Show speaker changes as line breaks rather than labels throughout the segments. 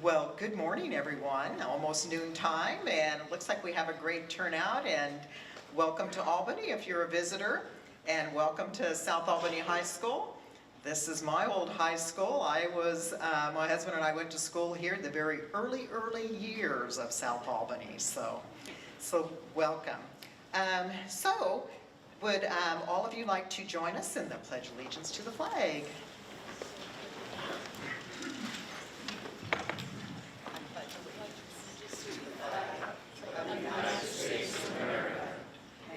Well, good morning, everyone. Almost noontime, and it looks like we have a great turnout. And welcome to Albany if you're a visitor, and welcome to South Albany High School. This is my old high school. My husband and I went to school here in the very early years of South Albany. So welcome. Would all of you like to join us in the Pledge of Allegiance to the flag?
United States of America,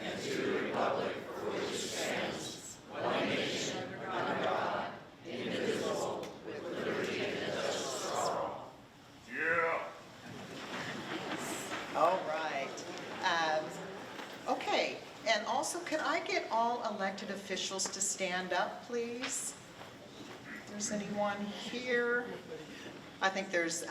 and to the republic for which it stands, one nation, under God, indivisible, with liberty and justice for all.
Yeah.
All right. Okay, and also could I get all elected officials to stand up, please? If there's anyone here. I think there's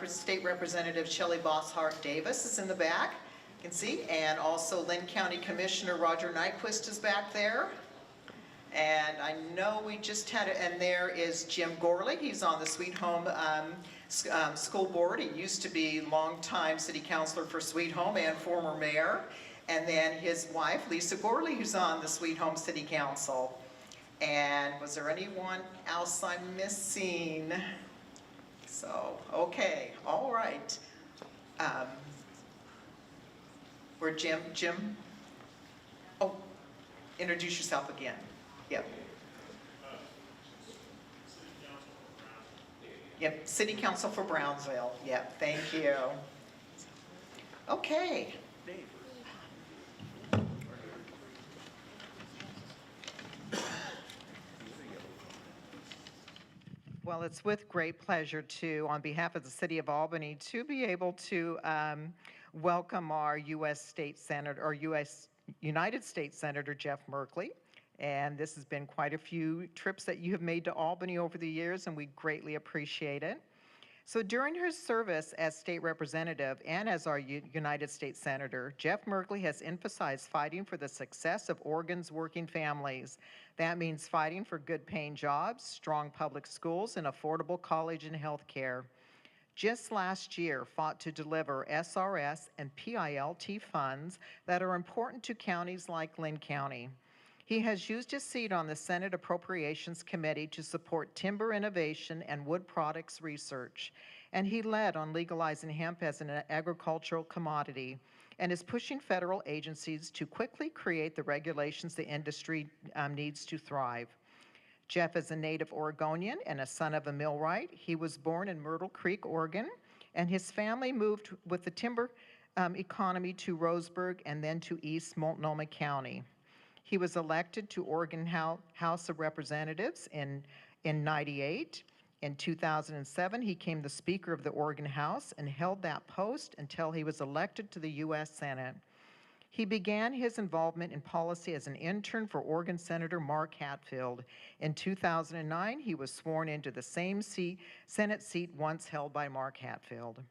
State Representative Shelley Bosshart Davis is in the back, you can see, and also Lynn County Commissioner Roger Nyquist is back there. And I know we just had it, and there is Jim Gorley. He's on the Sweet Home School Board. He used to be longtime city councilor for Sweet Home and former mayor. And then his wife, Lisa Gorley, who's on the Sweet Home City Council. And was there anyone else I'm missing? So, okay, all right. Where Jim? Oh, introduce yourself again. Yep. Yep, City Council for Brownsville. Yep, thank you. Okay. Well, it's with great pleasure on behalf of the City of Albany, to be able to welcome our U.S. United States Senator Jeff Merkley. And this has been quite a few trips that you have made to Albany over the years, and we greatly appreciate it. So during his service as state representative and as our United States Senator, Jeff Merkley has emphasized fighting for the success of Oregon's working families. That means fighting for good paying jobs, strong public schools, and affordable college and health care. Just last year fought to deliver SRS and PILT funds that are important to counties like Lynn County. He has used his seat on the Senate Appropriations Committee to support timber innovation and wood products research. And he led on legalizing hemp as an agricultural commodity and is pushing federal agencies to quickly create the regulations the industry needs to thrive. Jeff is a native Oregonian and a son of a millwright. He was born in Myrtle Creek, Oregon, and his family moved with the timber economy to Roseburg and then to East Multnomah County. He was elected to Oregon House of Representatives in 98. In 2007, he became the Speaker of the Oregon House and held that post until he was elected to the US Senate. He began his involvement in policy as an intern for Oregon Senator Mark Hatfield. In 2009, he was sworn into the same Senate seat once held by Mark Hatfield.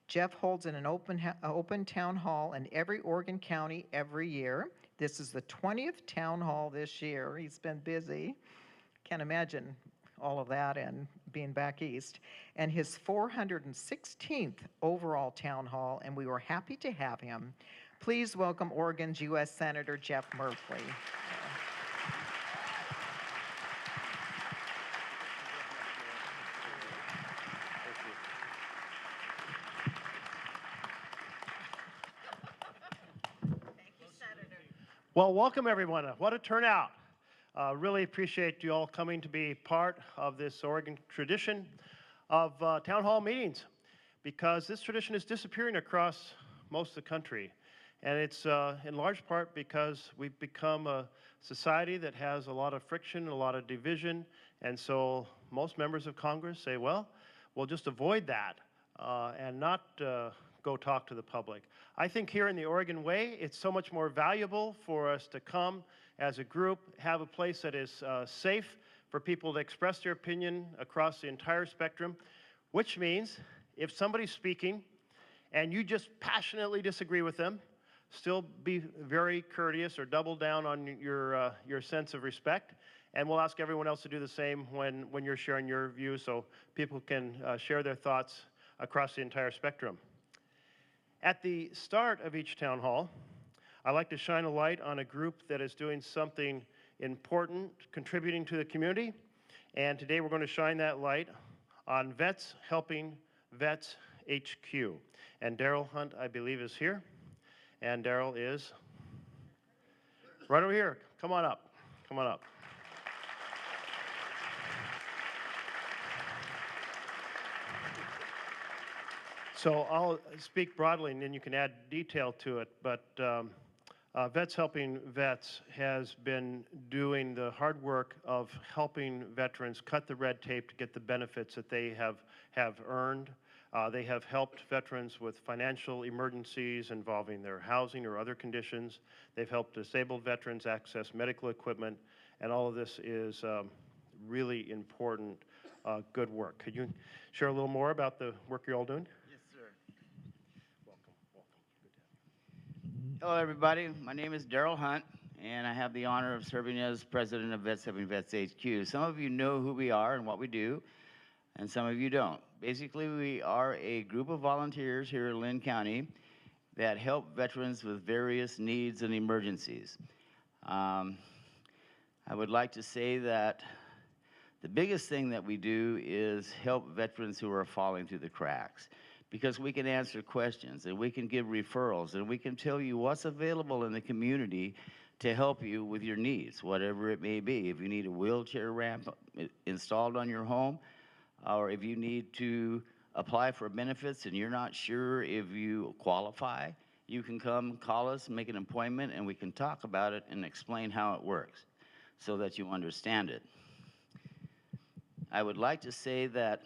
Jeff holds an open town hall in every Oregon county every year. This is the 20th town hall this year. He's been busy. Can't imagine all of that and being back east. And his 416th overall town hall, and we were happy to have him. Please welcome Oregon's U.S. Senator Jeff Merkley.
Well, welcome everyone. What a turnout. Really appreciate you all coming to be part of this Oregon tradition of town hall meetings, because this tradition is disappearing across most of the country. And it's in large part because we've become a society that has a lot of friction, a lot of division. And so most members of Congress say, well, we'll just avoid that and not go talk to the public. I think here in the Oregon way, it's so much more valuable for us to come as a group, have a place that is safe for people to express their opinion across the entire spectrum, which means if somebody's speaking and you just passionately disagree with them, still be very courteous or double down on your sense of respect. And we'll ask everyone else to do the same when you're sharing your views, so people can share their thoughts across the entire spectrum. At the start of each town hall, I like to shine a light on a group that is doing something important, contributing to the community, and today we're going to shine that light on Vets Helping Vets HQ. And Daryl Hunt, I believe, is here, and Daryl is right over here. Come on up. Come on up. So I'll speak broadly, and then you can add detail to it, but Vets Helping Vets has been doing the hard work of helping veterans cut the red tape to get the benefits that they have earned. They have helped veterans with financial emergencies involving their housing or other conditions. They've helped disabled veterans access medical equipment, and all of this is really important, good work. Could you share a little more about the work you're all doing?
Yes, sir.
Welcome. Good to have you.
Hello, everybody. My name is Daryl Hunt, and I have the honor of serving as president of Vets Helping Vets HQ. Some of you know who we are and what we do, and some of you don't. Basically, we are a group of volunteers here in Lynn County that help veterans with various needs and emergencies. I would like to say that the biggest thing that we do is help veterans who are falling through the cracks, because we can answer questions and we can give referrals and we can tell you what's available in the community to help you with your needs, whatever it may be. If you need a wheelchair ramp installed on your home, or if you need to apply for benefits and you're not sure if you qualify, you can come call us, make an appointment, and we can talk about it and explain how it works so that you understand it. I would like to say that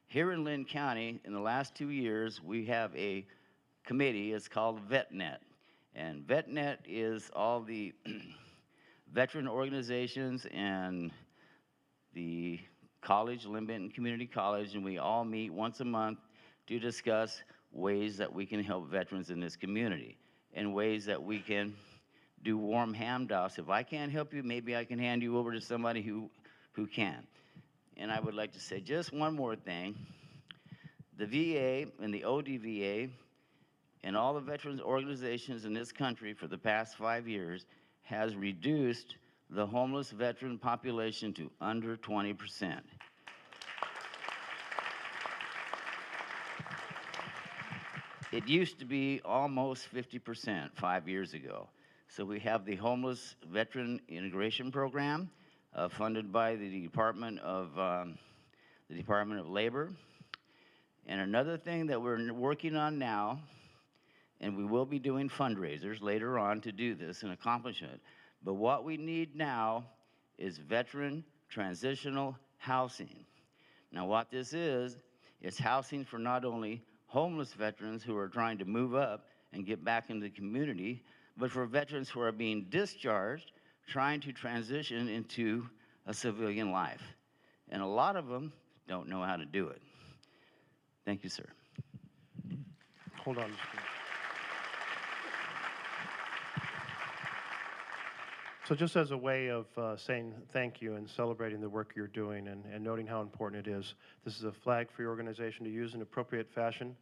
here in Lynn County, in the last 2 years, we have a committee. It's called VetNet. And VetNet is all the veteran organizations and the college, Lynn Benton Community College, and we all meet once a month to discuss ways that we can help veterans in this community and ways that we can do warm handoffs. If I can't help you, maybe I can hand you over to somebody who can. And I would like to say just one more thing. The VA and the ODVA and all the veterans organizations in this country for the past 5 years has reduced the homeless veteran population to under 20%. It used to be almost 50% 5 years ago. So we have the Homeless Veteran Integration Program, funded by the Department of Labor. And another thing that we're working on now, and we will be doing fundraisers later on to do this and accomplish it, but what we need now is veteran transitional housing. Now what this is, it's housing for not only homeless veterans who are trying to move up and get back into the community, but for veterans who are being discharged, trying to transition into a civilian life. And a lot of them don't know how to do it. Thank you, sir.
Hold on. So just as a way of saying thank you and celebrating the work you're doing and noting how important it is, this is a flag for your organization to use in appropriate fashion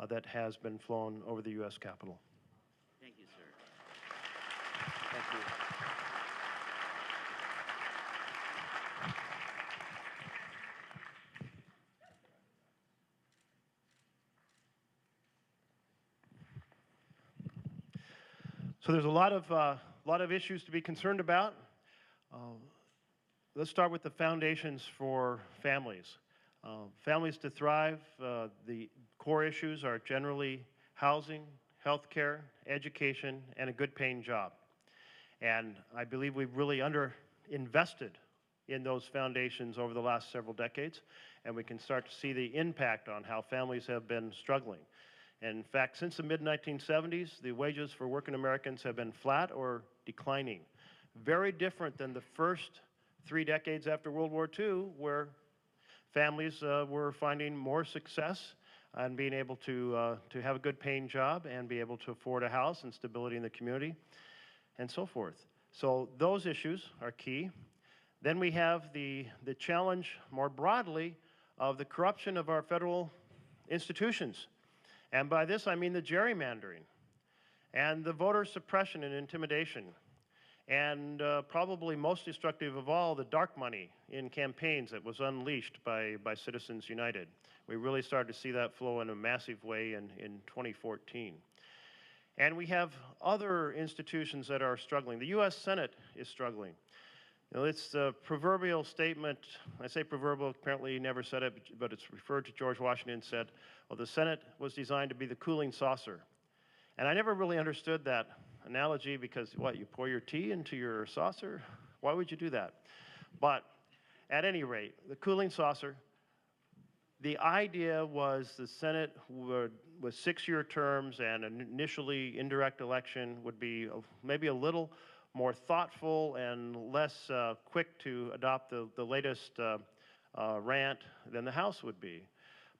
that has been flown over the U.S. Capitol.
Thank you, sir. Thank you.
So there's a lot of issues to be concerned about. Let's start with the foundations for families. Families to thrive, the core issues are generally housing, health care, education, and a good paying job. And I believe we've really underinvested in those foundations over the last several decades, and we can start to see the impact on how families have been struggling. And in fact, since the mid-1970s, the wages for working Americans have been flat or declining. Very different than the first 3 decades after World War II, where families were finding more success and being able to have a good paying job and be able to afford a house and stability in the community and so forth. So those issues are key. Then we have the challenge more broadly of the corruption of our federal institutions. And by this, I mean the gerrymandering and the voter suppression and intimidation. And probably most destructive of all, the dark money in campaigns that was unleashed by Citizens United. We really started to see that flow in a massive way in 2014. And we have other institutions that are struggling. The US Senate is struggling. You know, it's the proverbial statement, I say proverbial, apparently he never said it, but it's referred to George Washington said, well, the Senate was designed to be the cooling saucer. And I never really understood that analogy because, what, you pour your tea into your saucer? Why would you do that? But at any rate, the cooling saucer, the idea was the Senate would, with 6-year terms and an initially indirect election, would be maybe a little more thoughtful and less quick to adopt the latest rant than the House would be.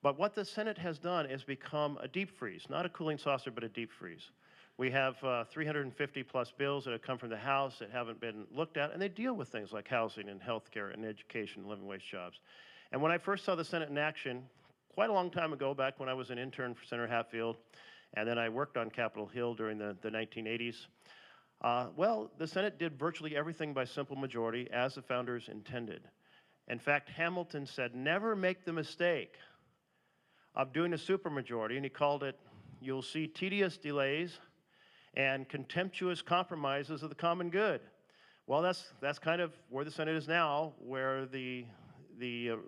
But what the Senate has done is become a deep freeze, not a cooling saucer, but a deep freeze. We have 350 plus bills that have come from the House that haven't been looked at, and they deal with things like housing and health care and education and living wage jobs. And when I first saw the Senate in action, quite a long time ago, back when I was an intern for Senator Hatfield, and then I worked on Capitol Hill during the 1980s, well, the Senate did virtually everything by simple majority as the founders intended. In fact, Hamilton said, never make the mistake of doing a supermajority, and he called it, you'll see tedious delays and contemptuous compromises of the common good. Well, that's kind of where the Senate is now, where the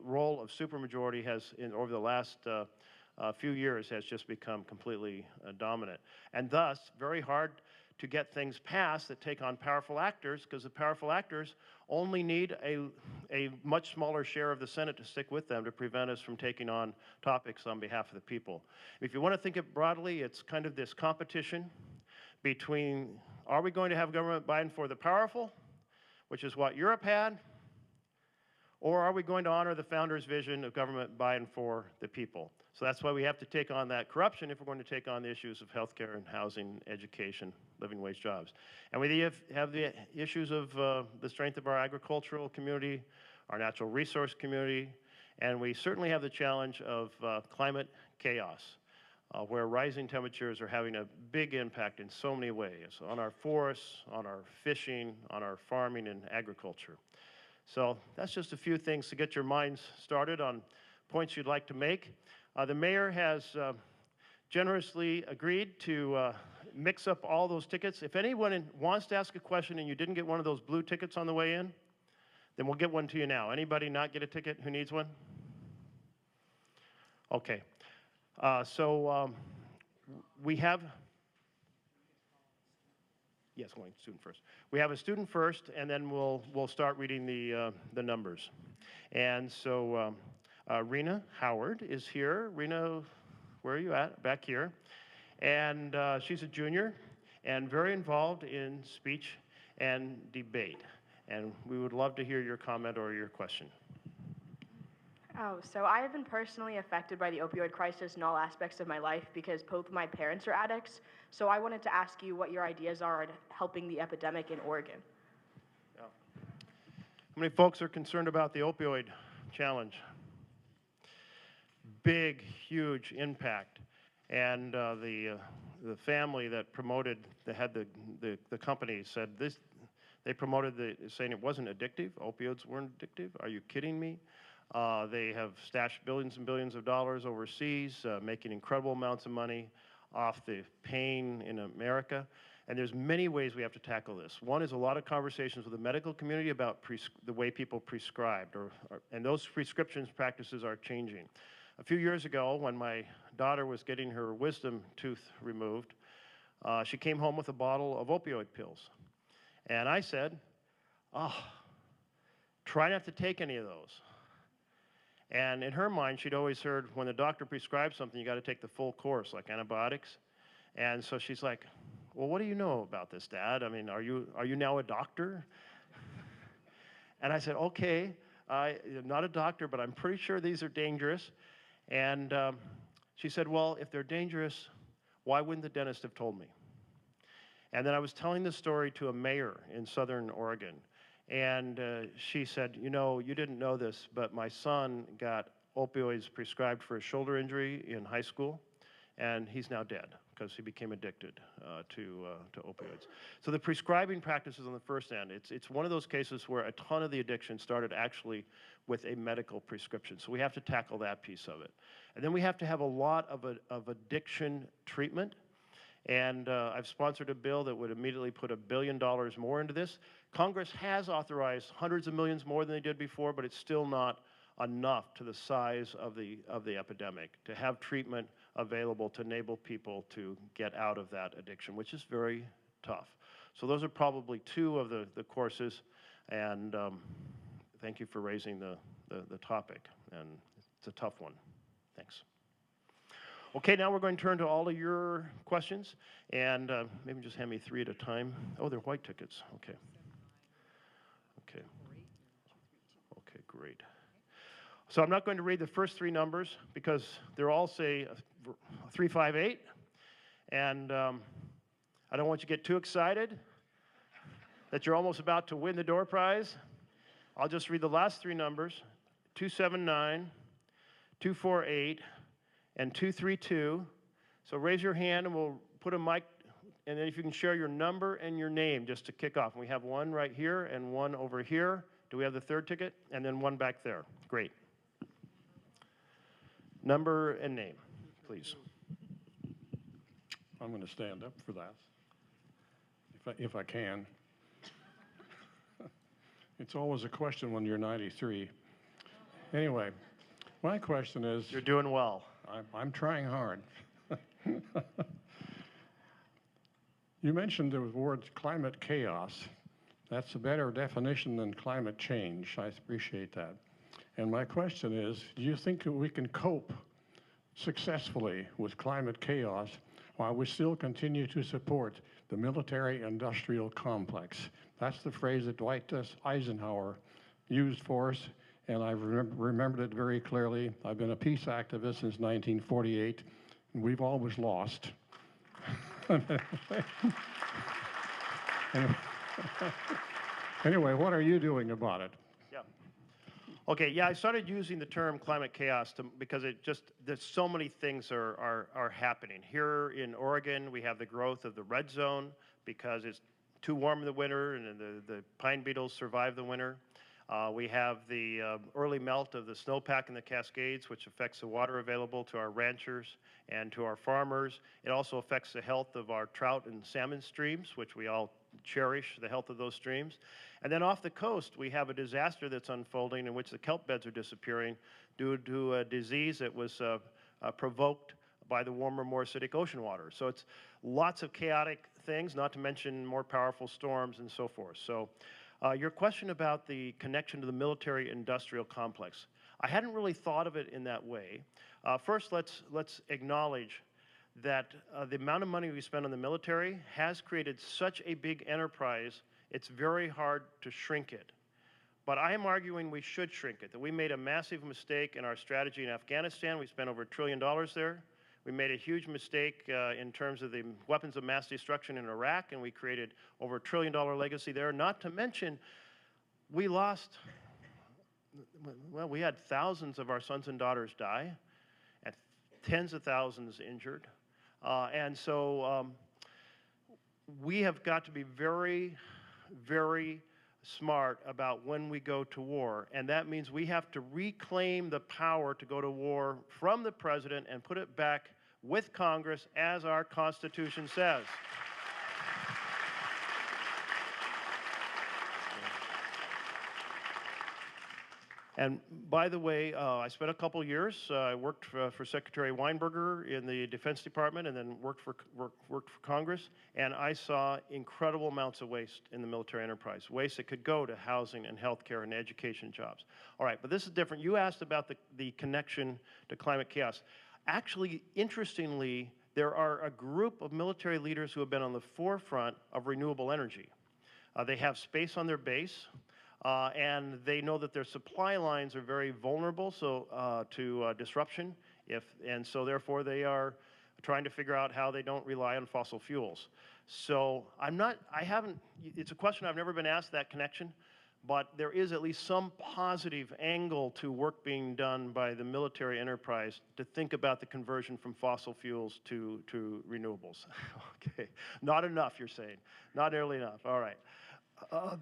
role of supermajority has, over the last few years, has just become completely dominant. And thus, very hard to get things passed that take on powerful actors, because the powerful actors only need a much smaller share of the Senate to stick with them to prevent us from taking on topics on behalf of the people. If you want to think it broadly, it's kind of this competition between, are we going to have government by and for the powerful, which is what Europe had, or are we going to honor the founders' vision of government by and for the people? So that's why we have to take on that corruption if we're going to take on the issues of healthcare and housing, education, living wage jobs. And we have the issues of the strength of our agricultural community, our natural resource community, and we certainly have the challenge of climate chaos, where rising temperatures are having a big impact in so many ways, on our forests, on our fishing, on our farming and agriculture. So that's just a few things to get your minds started on points you'd like to make. The mayor has generously agreed to mix up all those tickets. If anyone wants to ask a question and you didn't get one of those blue tickets on the way in, then we'll get one to you now. Anybody not get a ticket who needs one? Okay. We have, yes, going student first. We have a student first, and then we'll start reading the numbers. And so Rena Howard is here. Rena, where are you at? Back here. And she's a junior and very involved in speech and debate. And we would love to hear your comment or your question.
Oh, so I have been personally affected by the opioid crisis in all aspects of my life because both of my parents are addicts. So I wanted to ask you what your ideas are on helping the epidemic in Oregon.
Yeah. How many folks are concerned about the opioid challenge? Big, huge impact. And the family that promoted, that had the company said this, they promoted saying it wasn't addictive, opioids weren't addictive. Are you kidding me? They have stashed billions and billions of dollars overseas, making incredible amounts of money off the pain in America. And there's many ways we have to tackle this. One is a lot of conversations with the medical community about the way people prescribed, and those prescriptions practices are changing. A few years ago, when my daughter was getting her wisdom tooth removed, she came home with a bottle of opioid pills. And I said, oh, try not to take any of those. And in her mind, she'd always heard when the doctor prescribes something, you got to take the full course, like antibiotics. And so she's like, well, what do you know about this, Dad? I mean, are you now a doctor? And I said, okay, I'm not a doctor, but I'm pretty sure these are dangerous. And she said, well, if they're dangerous, why wouldn't the dentist have told me? And then I was telling this story to a mayor in Southern Oregon. And she said, you know, you didn't know this, but my son got opioids prescribed for a shoulder injury in high school, and he's now dead because he became addicted to opioids. So the prescribing practices on the first end, it's one of those cases where a ton of the addiction started actually with a medical prescription. So we have to tackle that piece of it. And then we have to have a lot of addiction treatment. And I've sponsored a bill that would immediately put $1 billion more into this. Congress has authorized hundreds of millions more than they did before, but it's still not enough to the size of the epidemic to have treatment available to enable people to get out of that addiction, which is very tough. So those are probably two of the courses, and thank you for raising the topic, and it's a tough one. Thanks. Okay, now we're going to turn to all of your questions, and maybe just hand me 3 at a time. Oh, they're white tickets. Okay. Okay. Okay, great. So I'm not going to read the first 3 numbers because they're all, say, 358, and I don't want you to get too excited that you're almost about to win the door prize. I'll just read the last 3 numbers, 279, 248, and 232. So raise your hand and we'll put a mic, and then if you can share your number and your name just to kick off. And we have one right here and one over here. Do we have the 3rd ticket? And then one back there. Great. Number and name, please.
I'm going to stand up for that, if I can. It's always a question when you're 93. Anyway, my question is...
You're doing well.
I'm trying hard. You mentioned the word climate chaos. That's a better definition than climate change. I appreciate that. And my question is, do you think that we can cope successfully with climate chaos while we still continue to support the military-industrial complex? That's the phrase that Dwight Eisenhower used for us, and I've remembered it very clearly. I've been a peace activist since 1948, and we've always lost. Anyway, what are you doing about it?
Yeah. Okay, yeah, I started using the term climate chaos because there's so many things are happening. Here in Oregon, we have the growth of the red zone because it's too warm in the winter and the pine beetles survive the winter. We have the early melt of the snowpack in the Cascades, which affects the water available to our ranchers and to our farmers. It also affects the health of our trout and salmon streams, which we all cherish, the health of those streams. And then off the coast, we have a disaster that's unfolding in which the kelp beds are disappearing due to a disease that was provoked by the warmer, more acidic ocean water. So it's lots of chaotic things, not to mention more powerful storms and so forth. So your question about the connection to the military-industrial complex, I hadn't really thought of it in that way. First, let's acknowledge that the amount of money we spend on the military has created such a big enterprise, it's very hard to shrink it. But I am arguing we should shrink it, that we made a massive mistake in our strategy in Afghanistan. We spent over $1 trillion there. We made a huge mistake in terms of the weapons of mass destruction in Iraq, and we created over $1 trillion legacy there. Not to mention, we had thousands of our sons and daughters die, and tens of thousands injured. And so we have got to be very, very smart about when we go to war, and that means we have to reclaim the power to go to war from the president and put it back with Congress as our Constitution says. And by the way, I spent a couple years, I worked for Secretary Weinberger in the Defense Department and then worked for Congress, and I saw incredible amounts of waste in the military enterprise, waste that could go to housing and healthcare and education jobs. All right, but this is different. You asked about the connection to climate chaos. Actually, interestingly, there are a group of military leaders who have been on the forefront of renewable energy. They have space on their base. And they know that their supply lines are very vulnerable to disruption, and so therefore they are trying to figure out how they don't rely on fossil fuels. So it's a question I've never been asked, that connection, but there is at least some positive angle to work being done by the military enterprise to think about the conversion from fossil fuels to renewables. Okay, not enough, you're saying. Not nearly enough, all right. Oh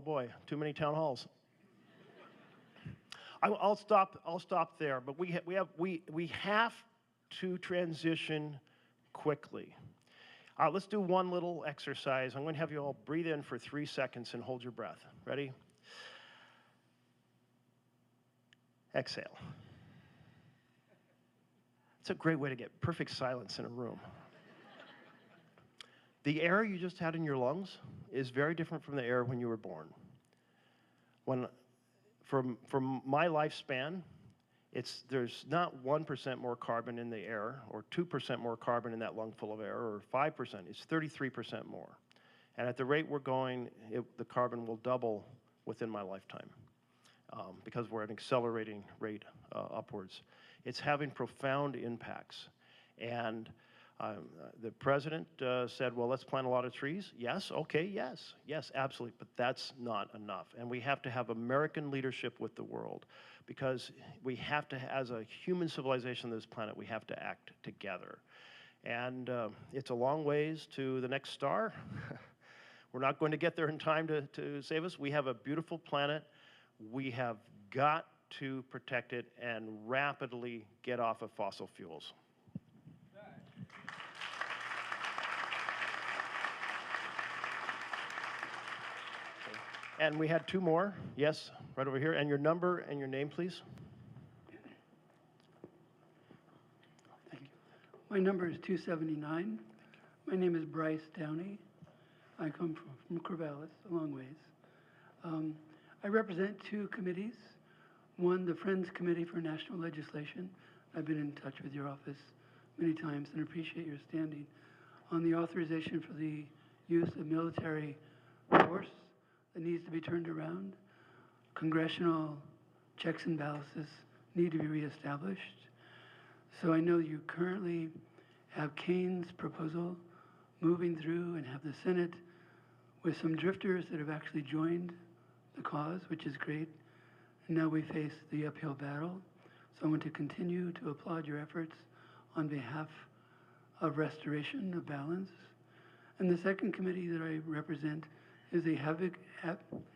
boy, too many town halls. I'll stop there, but we have to transition quickly. Let's do one little exercise. I'm going to have you all breathe in for 3 seconds and hold your breath. Ready? Exhale. It's a great way to get perfect silence in a room. The air you just had in your lungs is very different from the air when you were born. From my lifespan, there's not 1% more carbon in the air, or 2% more carbon in that lung full of air, or 5%. It's 33% more. And at the rate we're going, the carbon will double within my lifetime because we're at an accelerating rate upwards. It's having profound impacts. And the president said, well, let's plant a lot of trees. Yes, okay, yes, absolutely, but that's not enough. And we have to have American leadership with the world, because we have to, as a human civilization on this planet, we have to act together. And it's a long ways to the next star. We're not going to get there in time to save us. We have a beautiful planet. We have got to protect it and rapidly get off of fossil fuels. And we had 2 more. Yes, right over here. And your number and your name, please.
Thank you. My number is 279. My name is Bryce Downey. I come from Corvallis, a long ways. I represent 2 committees. One, the Friends Committee for National Legislation. I've been in touch with your office many times and appreciate your standing on the authorization for the use of military force that needs to be turned around. Congressional checks and balances need to be reestablished. So I know you currently have Kane's proposal moving through and have the Senate with some drifters that have actually joined the cause, which is great. And now we face the uphill battle. So I want to continue to applaud your efforts on behalf of restoration of balance. And the second committee that I represent is the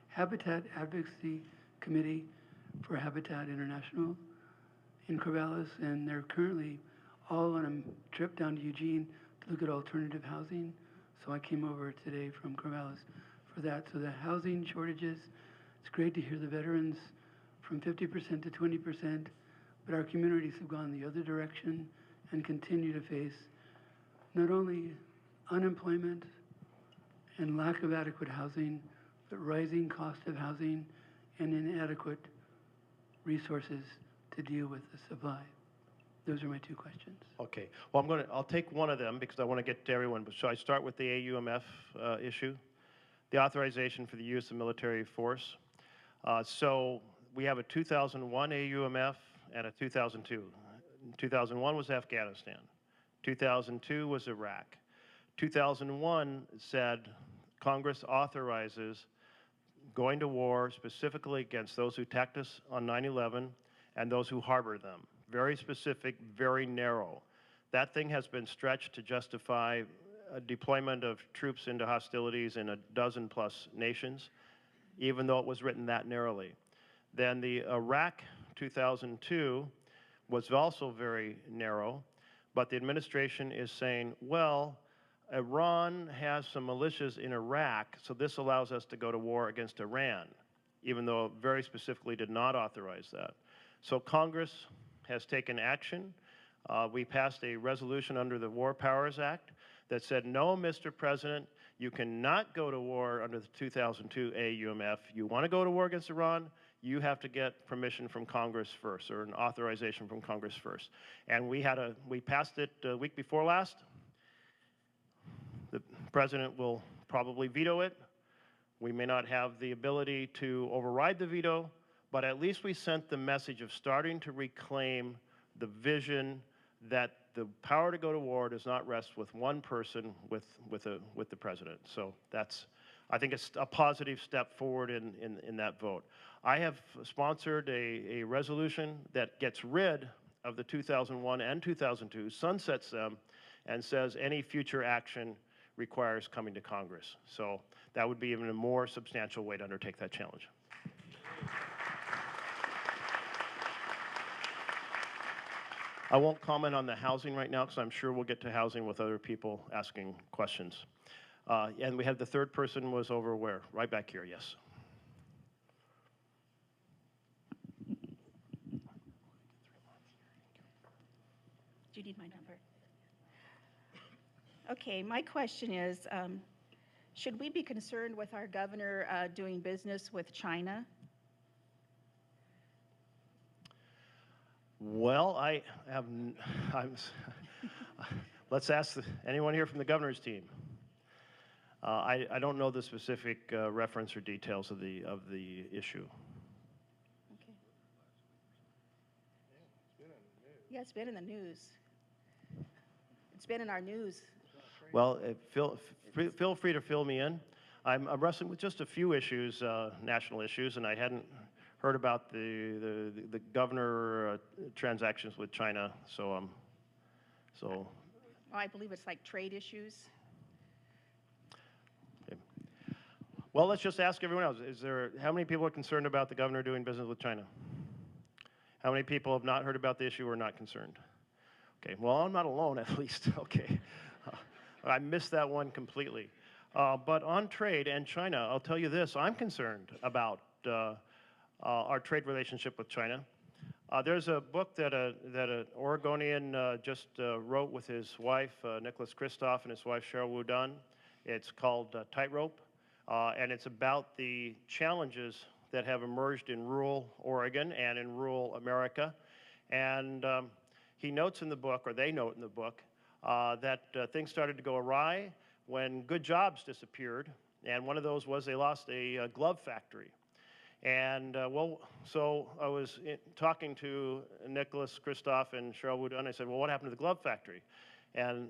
Habitat Advocacy Committee for Habitat International in Corvallis, and they're currently all on a trip down to Eugene to look at alternative housing. So I came over today from Corvallis for that. So the housing shortages, it's great to hear the veterans from 50% to 20%, but our communities have gone the other direction and continue to face not only unemployment and lack of adequate housing, but rising cost of housing and inadequate resources to deal with the supply. Those are my 2 questions.
Okay. Well, I'll take one of them because I want to get to everyone. But so I start with the AUMF issue, the authorization for the use of military force. So we have a 2001 AUMF and a 2002. 2001 was Afghanistan. 2002 was Iraq. 2001 said Congress authorizes going to war specifically against those who attacked us on 9/11 and those who harbor them. Very specific, very narrow. That thing has been stretched to justify a deployment of troops into hostilities in a dozen-plus nations, even though it was written that narrowly. Then the Iraq 2002 was also very narrow, but the administration is saying, well, Iran has some militias in Iraq, so this allows us to go to war against Iran, even though it very specifically did not authorize that. So Congress has taken action. We passed a resolution under the War Powers Act that said, no, Mr. President, you cannot go to war under the 2002 AUMF. You want to go to war against Iran, you have to get permission from Congress first, or an authorization from Congress first. And we passed it a week before last. The president will probably veto it. We may not have the ability to override the veto, but at least we sent the message of starting to reclaim the vision, that the power to go to war does not rest with one person, with the president. So I think it's a positive step forward in that vote. I have sponsored a resolution that gets rid of the 2001 and 2002, sunsets them, and says any future action requires coming to Congress. So that would be even a more substantial way to undertake that challenge. I won't comment on the housing right now because I'm sure we'll get to housing with other people asking questions. And we had the third person was over where? Right back here, yes.
Do you need my number? Okay, my question is, should we be concerned with our governor doing business with China?
Well, let's ask anyone here from the governor's team. I don't know the specific reference or details of the issue.
Okay. Yeah, it's been in the news. It's been in our news.
Well, feel free to fill me in. I'm wrestling with just a few issues, national issues, and I hadn't heard about the governor transactions with China. So
Well, I believe it's like trade issues.
Okay. Well, let's just ask everyone else. How many people are concerned about the governor doing business with China? How many people have not heard about the issue or are not concerned? Okay, well, I'm not alone at least. Okay. I missed that one completely. But on trade and China, I'll tell you this, I'm concerned about our trade relationship with China. There's a book that an Oregonian just wrote with his wife, Nicholas Kristoff, and his wife, Cheryl Wu-Dunn. It's called Tightrope, and it's about the challenges that have emerged in rural Oregon and in rural America. And he notes in the book, or they note in the book, that things started to go awry when good jobs disappeared, and one of those was they lost a glove factory. And so I was talking to Nicholas Kristoff and Cheryl Wu-Dunn. I said, well, what happened to the glove factory? And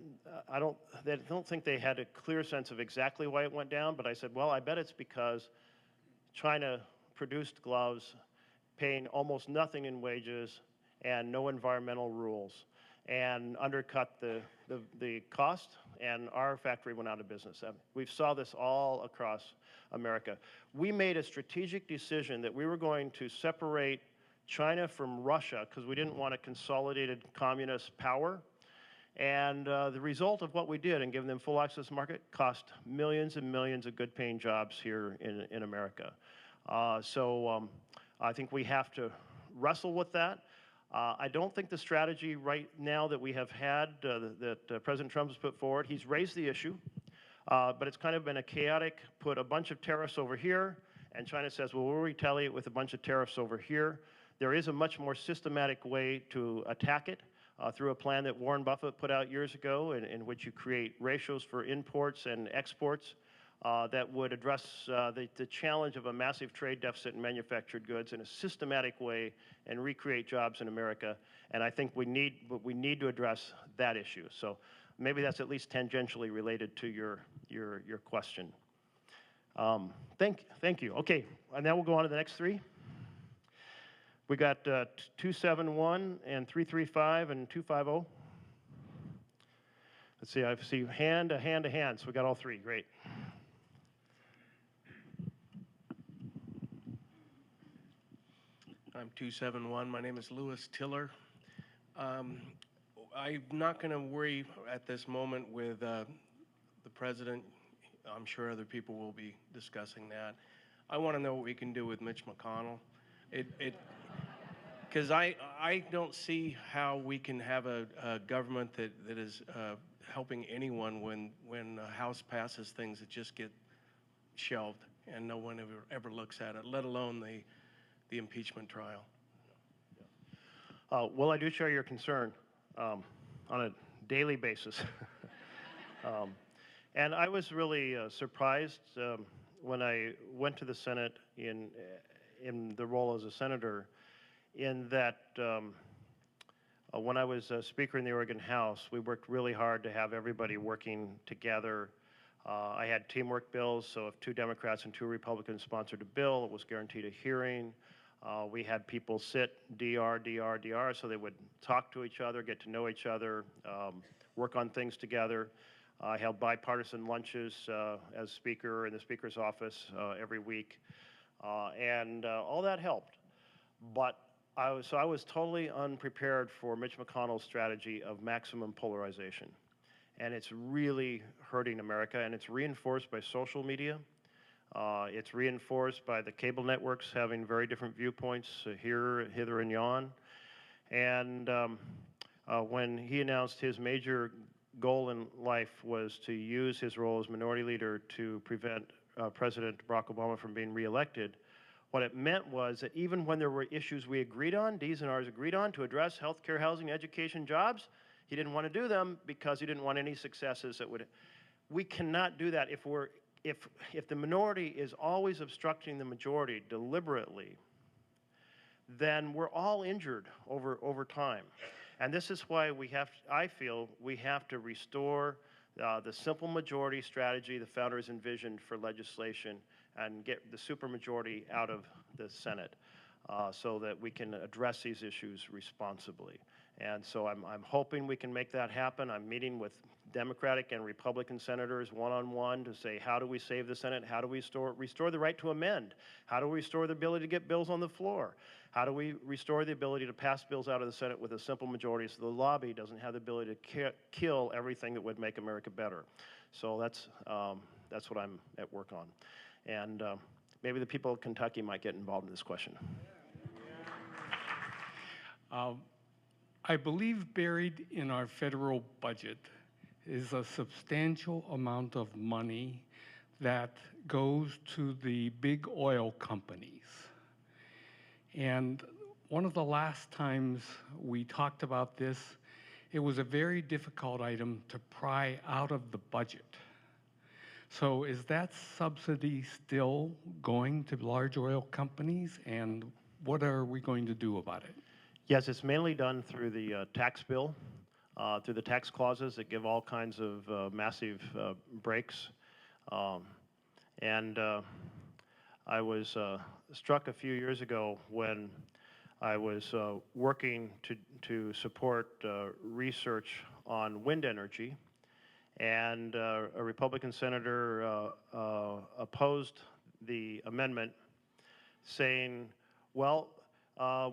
I don't think they had a clear sense of exactly why it went down, but I said, well, I bet it's because China produced gloves, paying almost nothing in wages and no environmental rules, and undercut the cost, and our factory went out of business. We saw this all across America. We made a strategic decision that we were going to separate China from Russia because we didn't want a consolidated communist power. And the result of what we did and giving them full access to the market cost millions and millions of good paying jobs here in America. So I think we have to wrestle with that. I don't think the strategy right now that we have had, that President Trump has put forward, he's raised the issue, but it's kind of been a chaotic, put a bunch of tariffs over here, and China says, well, we'll retaliate with a bunch of tariffs over here. There is a much more systematic way to attack it through a plan that Warren Buffett put out years ago in which you create ratios for imports and exports that would address the challenge of a massive trade deficit in manufactured goods in a systematic way and recreate jobs in America. And I think we need to address that issue. So maybe that's at least tangentially related to your question. Thank you. Okay, and now we'll go on to the next three. We got 271 and 335 and 250. Let's see, I see hand to hand to hand, so we got all three, great.
I'm 271. My name is Louis Tiller. I'm not going to worry at this moment with the president. I'm sure other people will be discussing that. I want to know what we can do with Mitch McConnell. Because I don't see how we can have a government that is helping anyone when the House passes things that just get shelved and no one ever looks at it, let alone the impeachment trial.
Well, I do share your concern on a daily basis. And I was really surprised when I went to the Senate in the role as a senator, in that When I was Speaker in the Oregon House, we worked really hard to have everybody working together. I had teamwork bills, so if 2 Democrats and 2 Republicans sponsored a bill, it was guaranteed a hearing. We had people sit DR, so they would talk to each other, get to know each other, work on things together. I held bipartisan lunches as Speaker in the Speaker's office every week, and all that helped. But I was totally unprepared for Mitch McConnell's strategy of maximum polarization. And it's really hurting America, and it's reinforced by social media. It's reinforced by the cable networks having very different viewpoints here, hither, and yon. And when he announced his major goal in life was to use his role as minority leader to prevent President Barack Obama from being reelected, what it meant was that even when there were issues we agreed on, D's and R's agreed on, to address healthcare, housing, education, jobs, he didn't want to do them because he didn't want any successes that would. We cannot do that if the minority is always obstructing the majority deliberately, then we're all injured over time. And this is why I feel we have to restore the simple majority strategy the founders envisioned for legislation and get the supermajority out of the Senate so that we can address these issues responsibly. And so I'm hoping we can make that happen. I'm meeting with Democratic and Republican senators one-on-one to say, how do we save the Senate? How do we restore the right to amend? How do we restore the ability to get bills on the floor? How do we restore the ability to pass bills out of the Senate with a simple majority so the lobby doesn't have the ability to kill everything that would make America better? So that's what I'm at work on. And maybe the people of Kentucky might get involved in this question.
I believe buried in our federal budget is a substantial amount of money that goes to the big oil companies. And one of the last times we talked about this, it was a very difficult item to pry out of the budget. So is that subsidy still going to large oil companies, and what are we going to do about it?
Yes, it's mainly done through the tax bill, through the tax clauses that give all kinds of massive breaks. And I was struck a few years ago when I was working to support research on wind energy, and a Republican senator opposed the amendment, saying, well,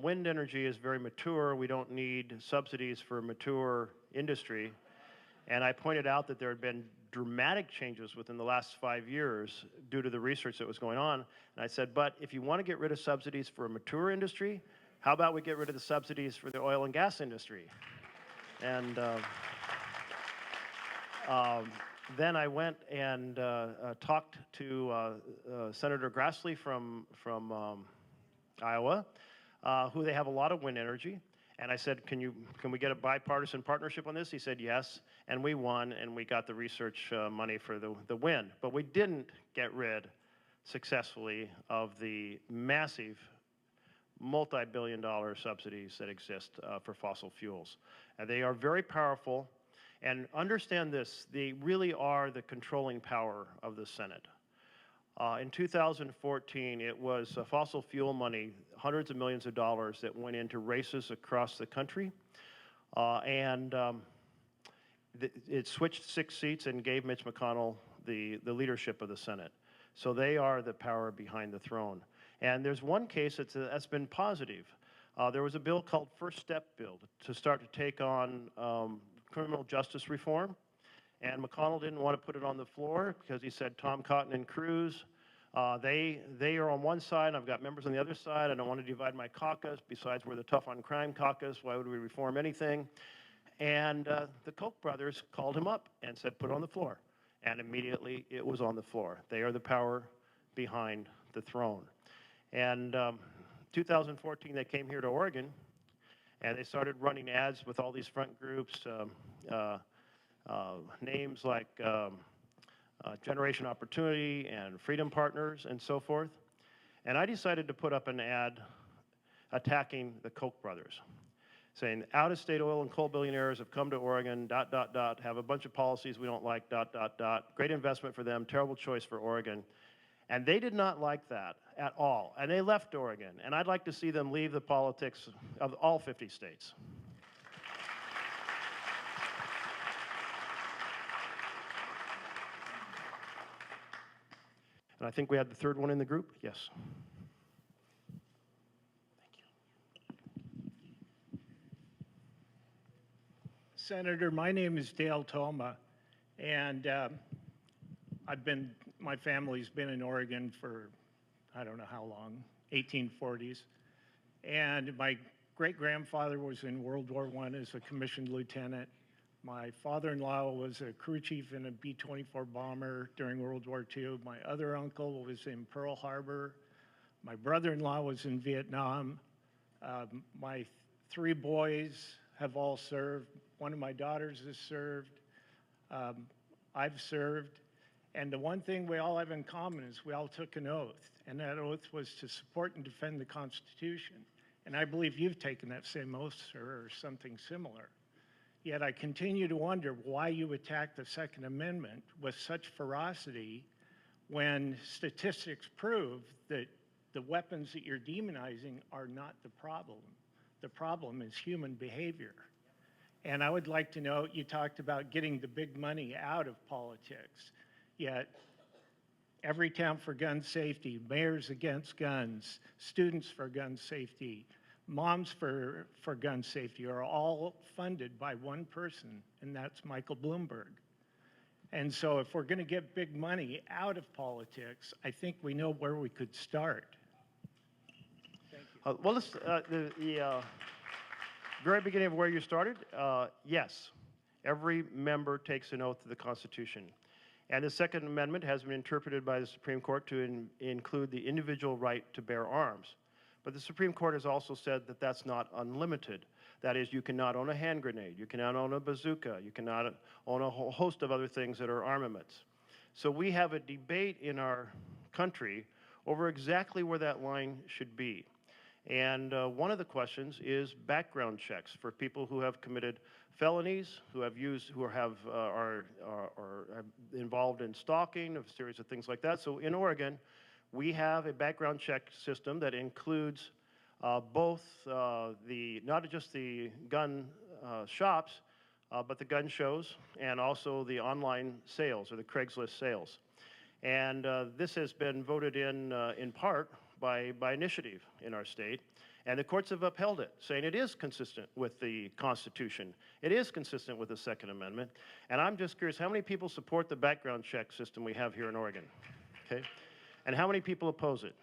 wind energy is very mature. We don't need subsidies for a mature industry. And I pointed out that there had been dramatic changes within the last 5 years due to the research that was going on. And I said, but if you want to get rid of subsidies for a mature industry, how about we get rid of the subsidies for the oil and gas industry? And then I went and talked to Senator Grassley from Iowa, who they have a lot of wind energy. And I said, can we get a bipartisan partnership on this? He said yes, and we won, and we got the research money for the wind. But we didn't get rid successfully of the massive multi-billion-dollar subsidies that exist for fossil fuels. And they are very powerful. And understand this, they really are the controlling power of the Senate. In 2014, it was fossil fuel money, hundreds of millions of dollars that went into races across the country. It switched 6 seats and gave Mitch McConnell the leadership of the Senate. So they are the power behind the throne. And there's one case that's been positive. There was a bill called First Step Bill to start to take on criminal justice reform. And McConnell didn't want to put it on the floor because he said Tom Cotton and Cruz, they are on one side, I've got members on the other side. I don't want to divide my caucus. Besides, we're the tough on crime caucus. Why would we reform anything? And the Koch brothers called him up and said, put it on the floor. And immediately it was on the floor. They are the power behind the throne. And 2014, they came here to Oregon, and they started running ads with all these front groups, names like Generation Opportunity and Freedom Partners and so forth. And I decided to put up an ad attacking the Koch brothers, saying out-of-state oil and coal billionaires have come to Oregon, have a bunch of policies we don't like, great investment for them, terrible choice for Oregon. And they did not like that at all, and they left Oregon. And I'd like to see them leave the politics of all 50 states. And I think we had the third one in the group, yes.
Senator, my name is Dale Toma, and my family's been in Oregon for, I don't know how long, 1840s. And my great-grandfather was in World War I as a commissioned lieutenant. My father-in-law was a crew chief in a B-24 bomber during World War II. My other uncle was in Pearl Harbor. My brother-in-law was in Vietnam. My three boys have all served. One of my daughters has served. I've served. And the one thing we all have in common is we all took an oath, and that oath was to support and defend the Constitution. And I believe you've taken that same oath, sir, or something similar. Yet I continue to wonder why you attack the Second Amendment with such ferocity when statistics prove that the weapons that you're demonizing are not the problem. The problem is human behavior. And I would like to know, you talked about getting the big money out of politics, yet every Town for Gun Safety, Mayors Against Guns, Students for Gun Safety, Moms for Gun Safety are all funded by one person, and that's Michael Bloomberg. And so if we're going to get big money out of politics, I think we know where we could start. Thank you.
Well, the very beginning of where you started, yes, every member takes an oath to the Constitution. And the Second Amendment has been interpreted by the Supreme Court to include the individual right to bear arms. But the Supreme Court has also said that that's not unlimited. That is, you cannot own a hand grenade, you cannot own a bazooka, you cannot own a whole host of other things that are armaments. So we have a debate in our country over exactly where that line should be. And one of the questions is background checks for people who have committed felonies, who are involved in stalking, a series of things like that. So in Oregon, we have a background check system that includes both not just the gun shops, but the gun shows and also the online sales or the Craigslist sales. And this has been voted in part by initiative in our state. And the courts have upheld it, saying it is consistent with the Constitution. It is consistent with the Second Amendment. And I'm just curious, how many people support the background check system we have here in Oregon? Okay. And how many people oppose it?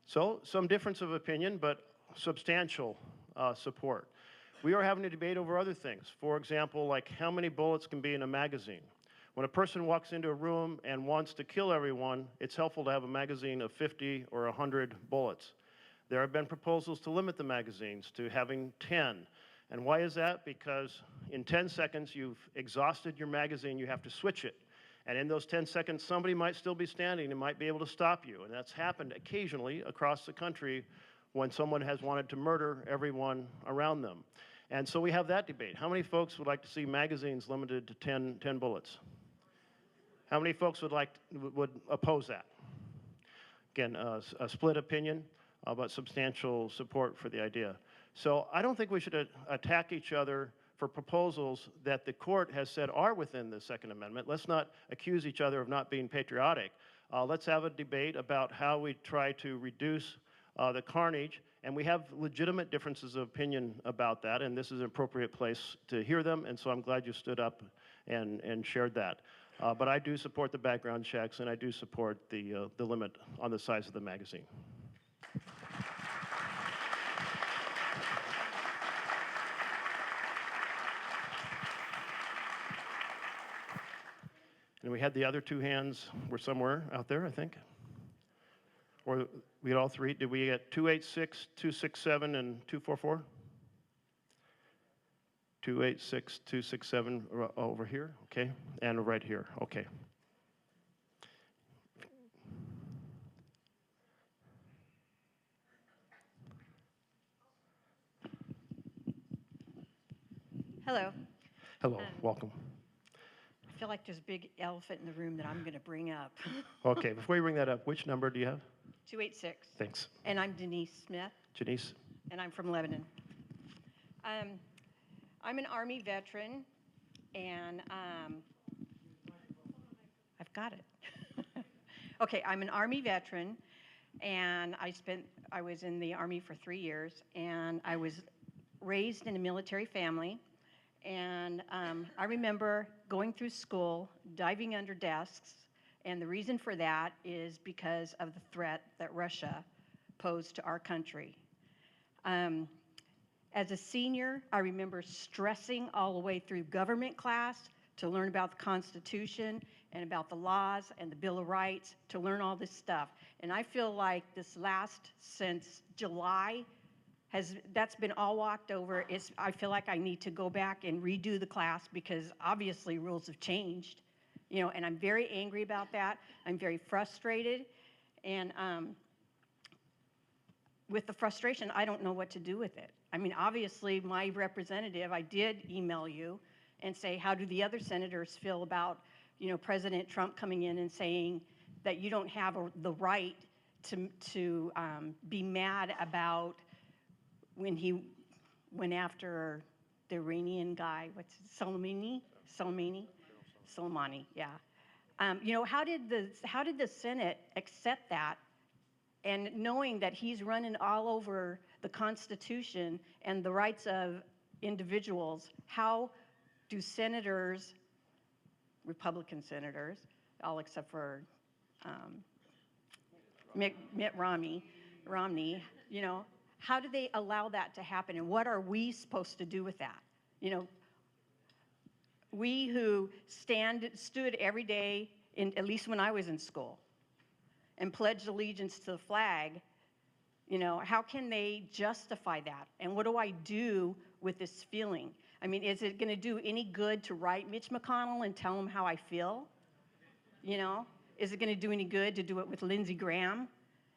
So, some difference of opinion, but substantial support. We are having a debate over other things. For example, like how many bullets can be in a magazine. When a person walks into a room and wants to kill everyone, it's helpful to have a magazine of 50 or 100 bullets. There have been proposals to limit the magazines to having 10. And why is that? Because in 10 seconds, you've exhausted your magazine, you have to switch it. And in those 10 seconds, somebody might still be standing and might be able to stop you. And that's happened occasionally across the country when someone has wanted to murder everyone around them. And so we have that debate. How many folks would like to see magazines limited to 10 bullets? How many folks would oppose that? Again, a split opinion, but substantial support for the idea. So I don't think we should attack each other for proposals that the court has said are within the Second Amendment. Let's not accuse each other of not being patriotic. Let's have a debate about how we try to reduce the carnage, and we have legitimate differences of opinion about that, and this is an appropriate place to hear them, and so I'm glad you stood up and shared that. But I do support the background checks, and I do support the limit on the size of the magazine. And we had the other two hands were somewhere out there, I think. Or we had all three. Did we get 286, 267, and 244? 286, 267 over here, okay, and right here, okay.
Hello.
Hello,
Um,
welcome.
I feel like there's a big elephant in the room that I'm going to bring up.
Okay, before you bring that up, which number do you have?
286.
Thanks.
And I'm Denise Smith,
Janice?
and I'm from Lebanon. I'm an Army veteran, and I've got it. Okay, I'm an Army veteran, and I was in the Army for 3 years, and I was raised in a military family. And I remember going through school, diving under desks, and the reason for that is because of the threat that Russia posed to our country. As a senior, I remember stressing all the way through government class to learn about the Constitution and about the laws and the Bill of Rights, to learn all this stuff. And I feel like since July, that's been all walked over. I feel like I need to go back and redo the class because obviously rules have changed, and I'm very angry about that. I'm very frustrated, and with the frustration, I don't know what to do with it. I mean, obviously, my representative, I did email you and say, how do the other senators feel about, President Trump coming in and saying that you don't have the right to be mad about when he went after the Iranian guy, Soleimani, yeah. How did the Senate accept that? And knowing that he's running all over the Constitution and the rights of individuals, how do senators, Republican senators, all except for Mitt Romney, how do they allow that to happen, and what are we supposed to do with that? We who stood every day, at least when I was in school, and pledged allegiance to the flag, how can they justify that? And what do I do with this feeling? I mean, is it going to do any good to write Mitch McConnell and tell him how I feel? Is it going to do any good to do it with Lindsey Graham?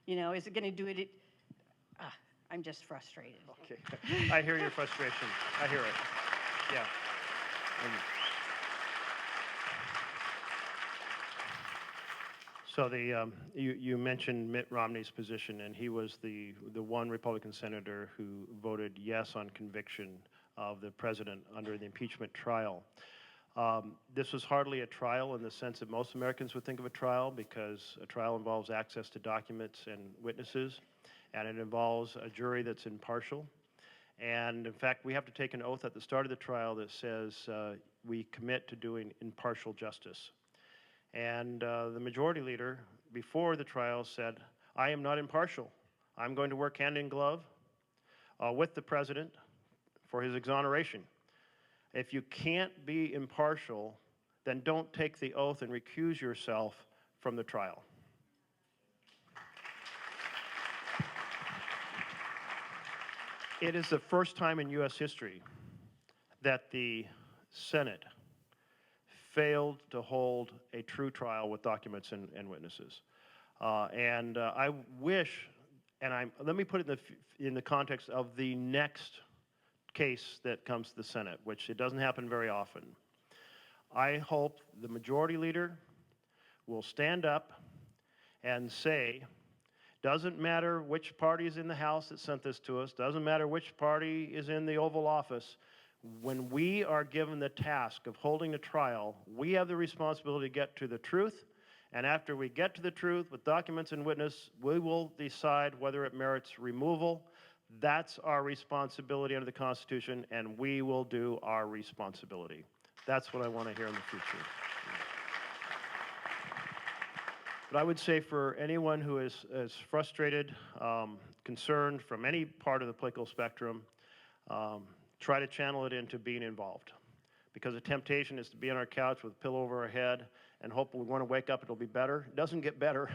Is it going to do it? I'm just frustrated.
Okay, I hear your frustration. I hear it. Yeah. So you mentioned Mitt Romney's position, and he was the one Republican senator who voted yes on conviction of the president under the impeachment trial. This was hardly a trial in the sense that most Americans would think of a trial, because a trial involves access to documents and witnesses, and it involves a jury that's impartial. And in fact, we have to take an oath at the start of the trial that says we commit to doing impartial justice. And the majority leader, before the trial, said, I am not impartial. I'm going to work hand in glove with the president for his exoneration. If you can't be impartial, then don't take the oath and recuse yourself from the trial. It is the first time in U.S. history that the Senate failed to hold a true trial with documents and witnesses. I wish, let me put it in the context of the next case that comes to the Senate, which it doesn't happen very often. I hope the majority leader will stand up and say, doesn't matter which party is in the House that sent this to us, doesn't matter which party is in the Oval Office, when we are given the task of holding a trial, we have the responsibility to get to the truth, and after we get to the truth with documents and witness, we will decide whether it merits removal. That's our responsibility under the Constitution, and we will do our responsibility. That's what I want to hear in the future. But I would say for anyone who is frustrated, concerned from any part of the political spectrum, try to channel it into being involved. Because the temptation is to be on our couch with a pillow over our head and hope we want to wake up, it'll be better. It doesn't get better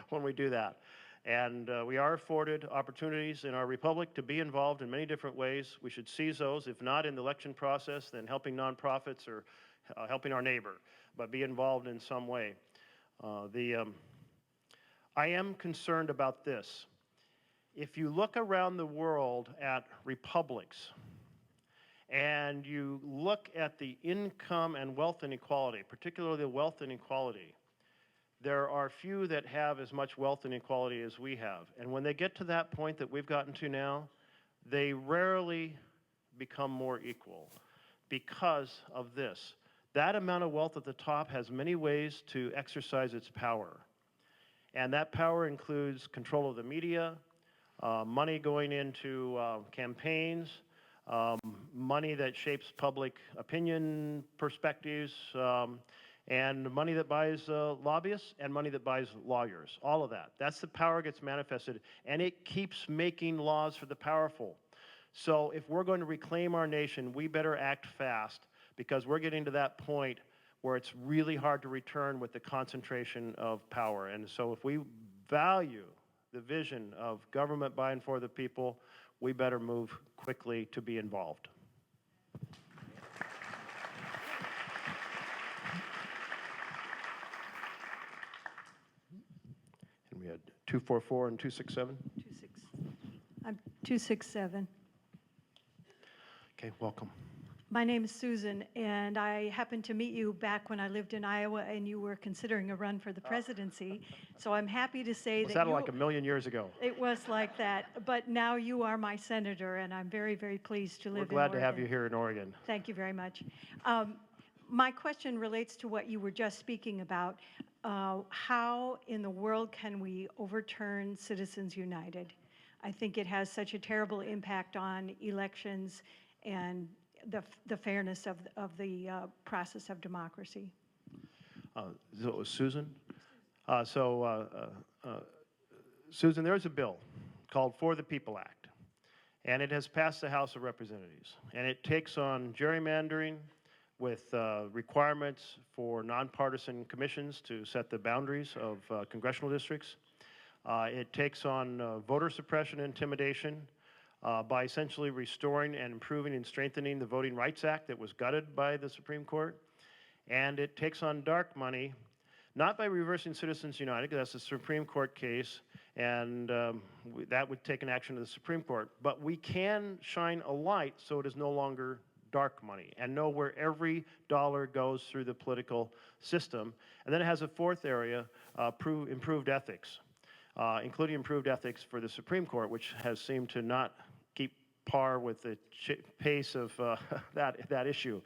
when we do that. And we are afforded opportunities in our republic to be involved in many different ways. We should seize those, if not in the election process, then helping nonprofits or helping our neighbor, but be involved in some way. I am concerned about this. If you look around the world at republics, and you look at the income and wealth inequality, particularly the wealth inequality, there are few that have as much wealth inequality as we have. And when they get to that point that we've gotten to now, they rarely become more equal because of this. That amount of wealth at the top has many ways to exercise its power. And that power includes control of the media, money going into campaigns, money that shapes public opinion perspectives, and money that buys lobbyists and money that buys lawyers, all of that. That's the power gets manifested, and it keeps making laws for the powerful. So if we're going to reclaim our nation, we better act fast, because we're getting to that point where it's really hard to return with the concentration of power. And so if we value the vision of government by and for the people, we better move quickly to be involved. And we had 244 and 267.
I'm 267.
Okay, welcome.
My name is Susan, and I happened to meet you back when I lived in Iowa, and you were considering a run for the presidency. So I'm happy to say
Was
that
that like a million years ago?
It was like that, but now you are my senator, and I'm very, very pleased to live in Oregon.
We're glad to have you here in Oregon.
Thank you very much. My question relates to what you were just speaking about. How in the world can we overturn Citizens United? I think it has such a terrible impact on elections and the fairness of the process of democracy.
So it was Susan? Susan, there's a bill called For the People Act, and it has passed the House of Representatives, and it takes on gerrymandering with requirements for nonpartisan commissions to set the boundaries of congressional districts. It takes on voter suppression and intimidation by essentially restoring and improving and strengthening the Voting Rights Act that was gutted by the Supreme Court. And it takes on dark money, not by reversing Citizens United, because that's a Supreme Court case, and that would take an action to the Supreme Court. But we can shine a light so it is no longer dark money and know where every dollar goes through the political system. And then it has a fourth area, improved ethics, including improved ethics for the Supreme Court, which has seemed to not keep par with the pace of that issue.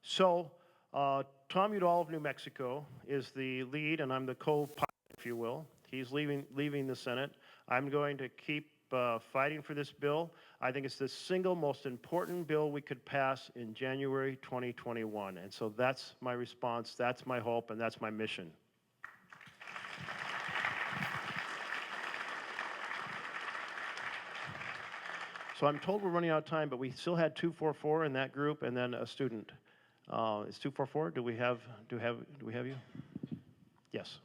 So Tom Udall of New Mexico is the lead, and I'm the co-pilot, if you will. He's leaving the Senate. I'm going to keep fighting for this bill. I think it's the single most important bill we could pass in January 2021. And so that's my response, that's my hope, and that's my mission. So I'm told we're running out of time, but we still had 244 in that group, and then a student. Is 244? Do we have you? Yes.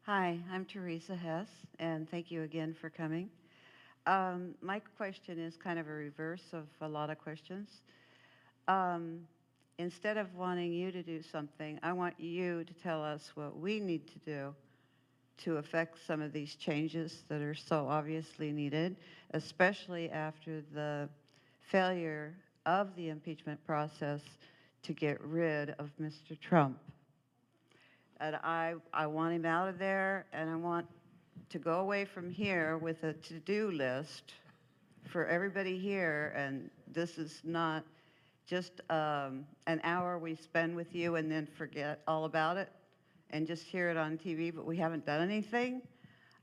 Hi, I'm Teresa Hess, and thank you again for coming. My question is kind of a reverse of a lot of questions. Instead of wanting you to do something, I want you to tell us what we need to do to affect some of these changes that are so obviously needed, especially after the failure of the impeachment process to get rid of Mr. Trump. And I want him out of there, and I want to go away from here with a to-do list for everybody here, and this is not just an hour we spend with you and then forget all about it and just hear it on TV, but we haven't done anything.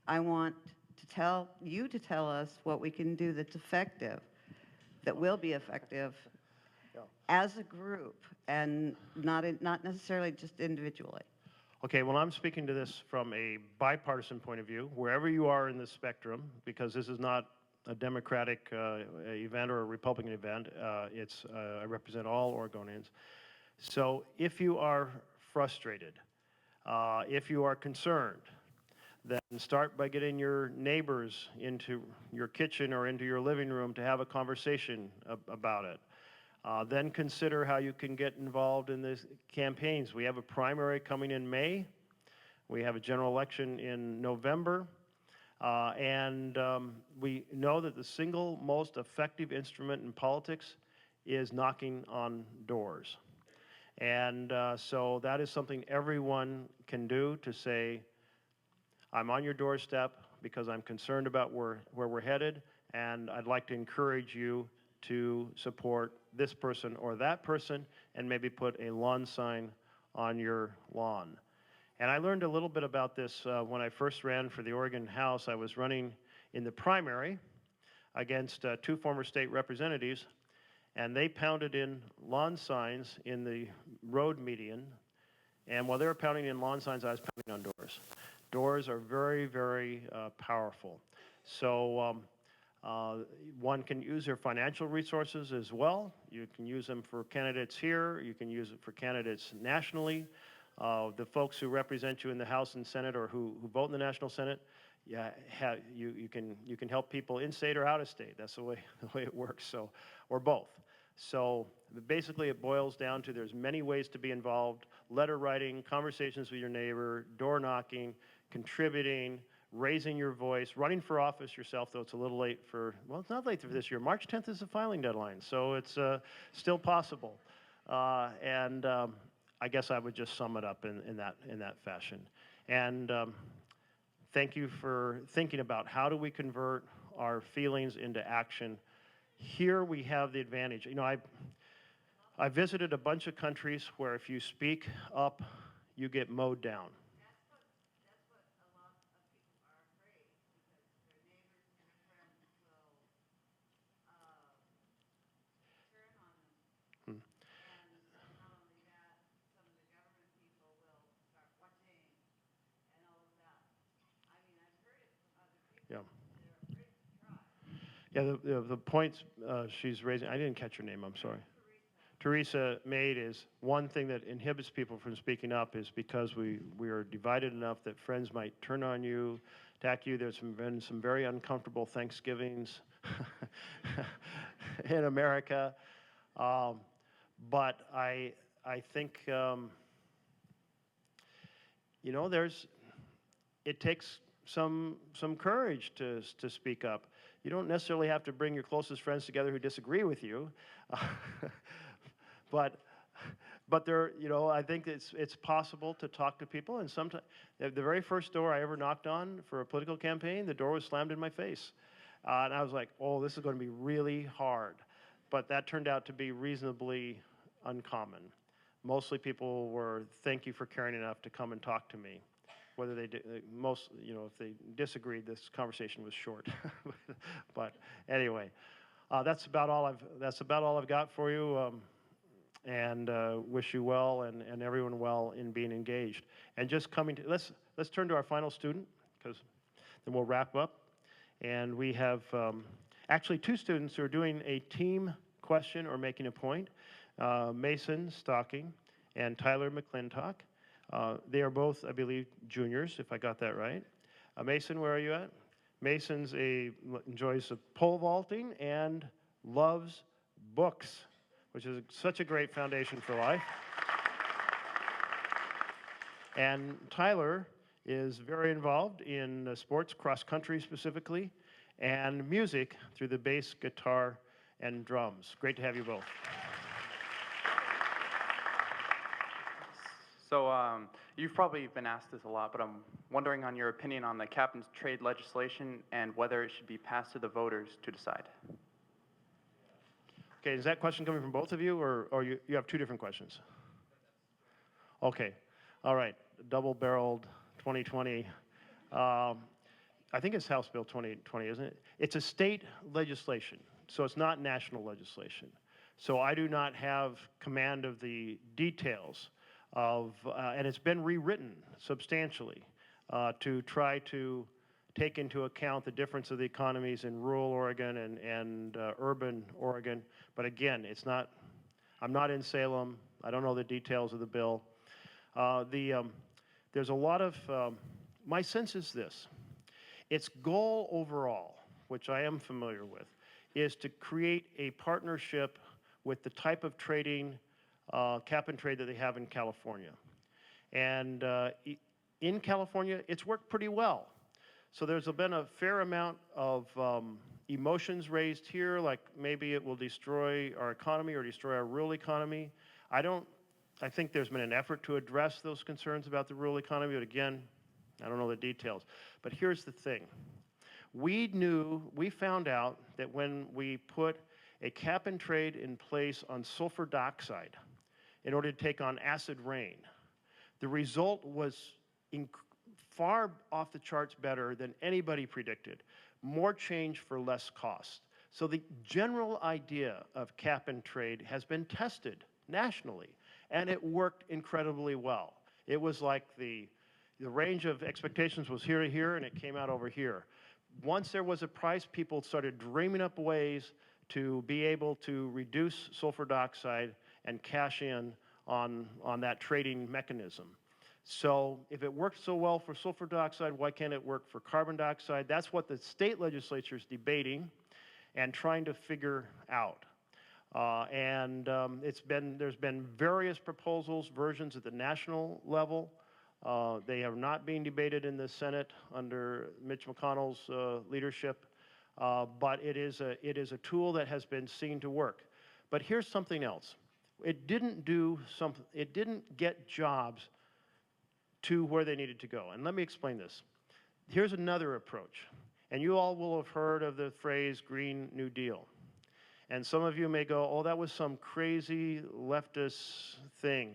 I want to tell us what we can do that's effective, that will be effective as a group and not necessarily just individually.
Okay, well, I'm speaking to this from a bipartisan point of view, wherever you are in the spectrum, because this is not a Democratic event or a Republican event. I represent all Oregonians. So if you are frustrated, if you are concerned, then start by getting your neighbors into your kitchen or into your living room to have a conversation about it. Then consider how you can get involved in the campaigns. We have a primary coming in May. We have a general election in November. We know that the single most effective instrument in politics is knocking on doors. And so that is something everyone can do to say, I'm on your doorstep because I'm concerned about where we're headed, and I'd like to encourage you to support this person or that person and maybe put a lawn sign on your lawn. And I learned a little bit about this when I first ran for the Oregon House. I was running in the primary against 2 former state representatives, and they pounded in lawn signs in the road median. And while they were pounding in lawn signs, I was pounding on doors. Doors are very, very powerful. So one can use their financial resources as well. You can use them for candidates here. You can use it for candidates nationally. The folks who represent you in the House and Senate or who vote in the National Senate, you can help people in state or out of state. That's the way it works. So, or both. So basically it boils down to there's many ways to be involved: letter writing, conversations with your neighbor, door knocking, contributing, raising your voice, running for office yourself, though it's a little late for, well, it's not late for this year. March 10th is the filing deadline, so it's still possible. I guess I would just sum it up in that fashion. And thank you for thinking about how do we convert our feelings into action. Here we have the advantage. You know, I visited a bunch of countries where if you speak up, you get mowed down. Yeah, the points she's raising, I didn't catch her name, I'm sorry. Teresa made is one thing that inhibits people from speaking up is because we are divided enough that friends might turn on you, attack you. There's been some very uncomfortable Thanksgivings in America. But I think, you know, it takes some courage to speak up. You don't necessarily have to bring your closest friends together who disagree with you, but there, you know, I think it's possible to talk to people. And sometimes, the very first door I ever knocked on for a political campaign, the door was slammed in my face, and I was like, "Oh, this is going to be really hard," but that turned out to be reasonably uncommon. Mostly people were, "Thank you for caring enough to come and talk to me." Whether they did, you know, if they disagreed, this conversation was short. But anyway, that's about all I've got for you. And wish you well and everyone well in being engaged. And just coming to let's turn to our final student, because then we'll wrap up. And we have actually 2 students who are doing a team question or making a point: Mason Stocking and Tyler McClintock. They are both, I believe, juniors, if I got that right. Mason, where are you at? Mason's enjoys pole vaulting and loves books, which is such a great foundation for life. And Tyler is very involved in sports, cross country specifically, and music through the bass, guitar, and drums. Great to have you both.
So you've probably been asked this a lot, but I'm wondering on your opinion on the cap-and-trade legislation and whether it should be passed to the voters to decide.
Okay, is that question coming from both of you, or you have 2 different questions? Okay, all right, double-barreled 2020. I think it's House Bill 2020, isn't it? It's a state legislation, so it's not national legislation. So I do not have command of the details of, and it's been rewritten substantially to try to take into account the difference of the economies in rural Oregon and urban Oregon. But again, I'm not in Salem. I don't know the details of the bill. There's a lot of, my sense is this: its goal overall, which I am familiar with, is to create a partnership with the type of trading cap and trade that they have in California. And in California, it's worked pretty well. So there's been a fair amount of emotions raised here, like maybe it will destroy our economy or destroy our rural economy. I think there's been an effort to address those concerns about the rural economy, but again, I don't know the details. But here's the thing. We found out that when we put a cap and trade in place on sulfur dioxide in order to take on acid rain, the result was far off the charts better than anybody predicted. More change for less cost. So the general idea of cap and trade has been tested nationally, and it worked incredibly well. It was like the range of expectations was here to here, and it came out over here. Once there was a price, people started dreaming up ways to be able to reduce sulfur dioxide and cash in on that trading mechanism. So if it worked so well for sulfur dioxide, why can't it work for carbon dioxide? That's what the state legislature is debating and trying to figure out. There's been various proposals, versions at the national level. They are not being debated in the Senate under Mitch McConnell's leadership, but it is a tool that has been seen to work. But here's something else. It didn't get jobs to where they needed to go. And let me explain this. Here's another approach. And you all will have heard of the phrase Green New Deal. And some of you may go, oh, that was some crazy leftist thing.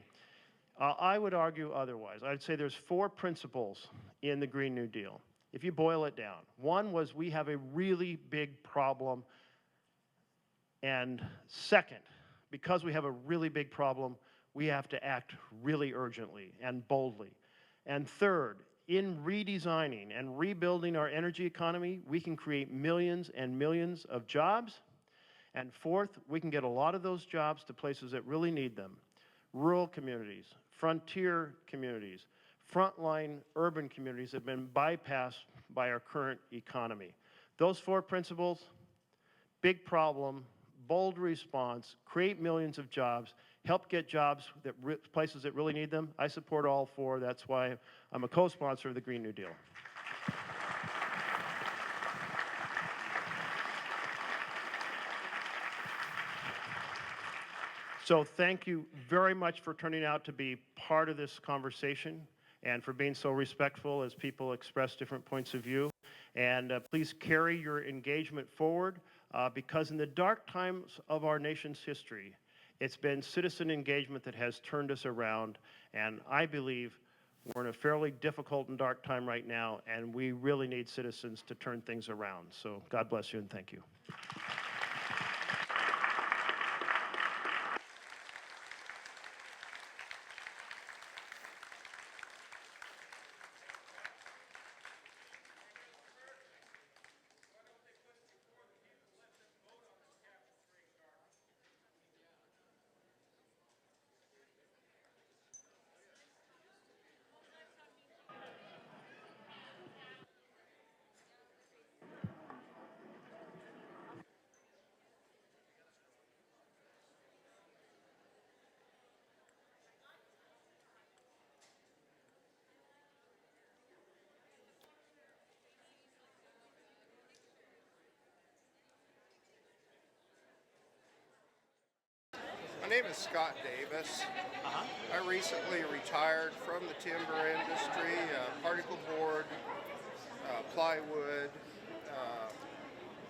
I would argue otherwise. I'd say there's 4 principles in the Green New Deal, if you boil it down. One was we have a really big problem. And second, because we have a really big problem, we have to act really urgently and boldly. And third, in redesigning and rebuilding our energy economy, we can create millions and millions of jobs. And fourth, we can get a lot of those jobs to places that really need them. Rural communities, frontier communities, frontline urban communities have been bypassed by our current economy. Those 4 principles, big problem, bold response, create millions of jobs, help get jobs that places that really need them. I support all 4. That's why I'm a co-sponsor of the Green New Deal. So thank you very much for turning out to be part of this conversation and for being so respectful as people express different points of view. And please carry your engagement forward because in the dark times of our nation's history, it's been citizen engagement that has turned us around. And I believe we're in a fairly difficult and dark time right now, and we really need citizens to turn things around. So God bless you and thank you.
My name is Scott Davis. I recently retired from the timber industry, particle board, plywood,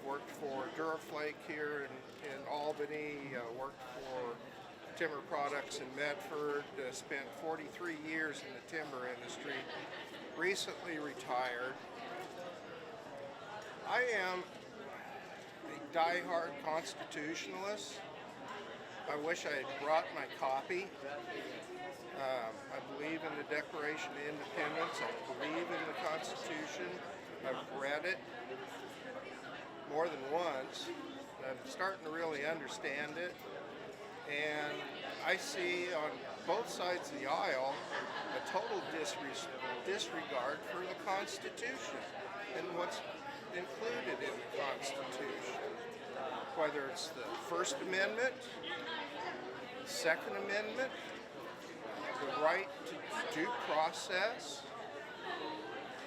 worked for Duraflake here in Albany, worked for Timber Products in Medford, spent 43 years in the timber industry, recently retired. I am a diehard constitutionalist. I wish I had brought my copy. I believe in the Declaration of Independence. I believe in the Constitution. I've read it more than once. I'm starting to really understand it. And I see on both sides of the aisle a total disregard for the Constitution and what's included in the Constitution. Whether it's the First Amendment, Second Amendment, the right to due process,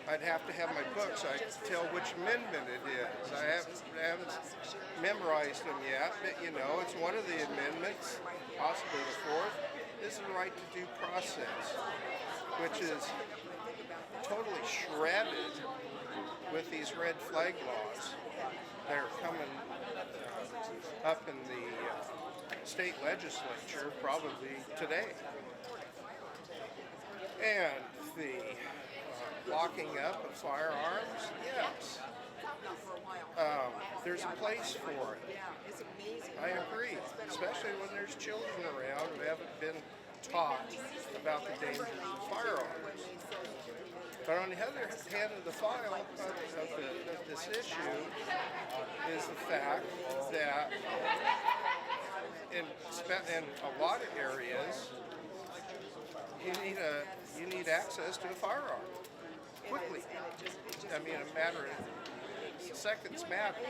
I'd have to have my books. I could tell which amendment it is. I haven't memorized them yet, but you know, it's one of the amendments, possibly the fourth, is the right to due process, which is totally shredded with these red flag laws that are coming up in the state legislature probably today. And the locking up of firearms, yes. There's a place for it. I agree, especially when there's children around who haven't been taught about the dangers of firearms. But on the other hand of the file of this issue is the fact that in a lot of areas, you need access to a firearm quickly. I mean, a matter of seconds matter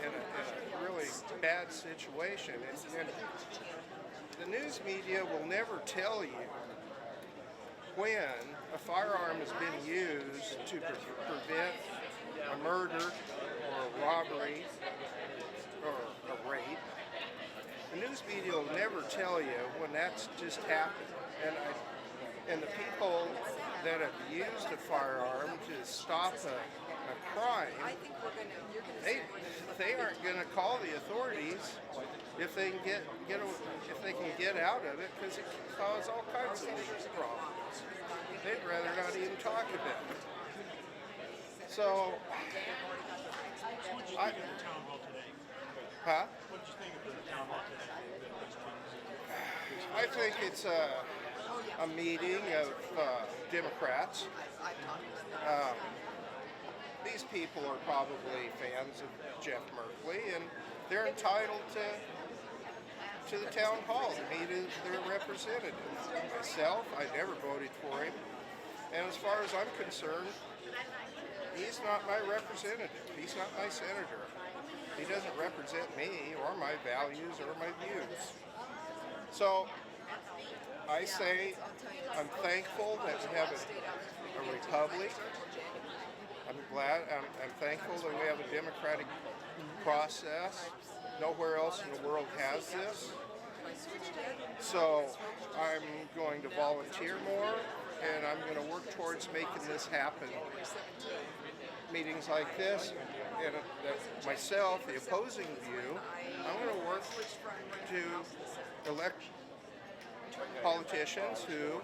in a really bad situation. And the news media will never tell you when a firearm has been used to prevent a murder or a robbery or a rape. The news media will never tell you when that's just happened. And the people that have used a firearm to stop a crime, they aren't going to call the authorities if they can get out of it, because it can cause all kinds of legal problems. They'd rather not even talk about it. So, huh? I think it's a meeting of Democrats. These people are probably fans of Jeff Merkley, and they're entitled to the town hall to meet their representative. Myself, I never voted for him, and as far as I'm concerned, he's not my representative. He's not my senator. He doesn't represent me or my values or my views. So I say I'm thankful that we have a republic. I'm thankful that we have a democratic process. Nowhere else in the world has this. So I'm going to volunteer more, and I'm going to work towards making this happen. Meetings like this, and myself, the opposing view, I'm going to work to elect politicians who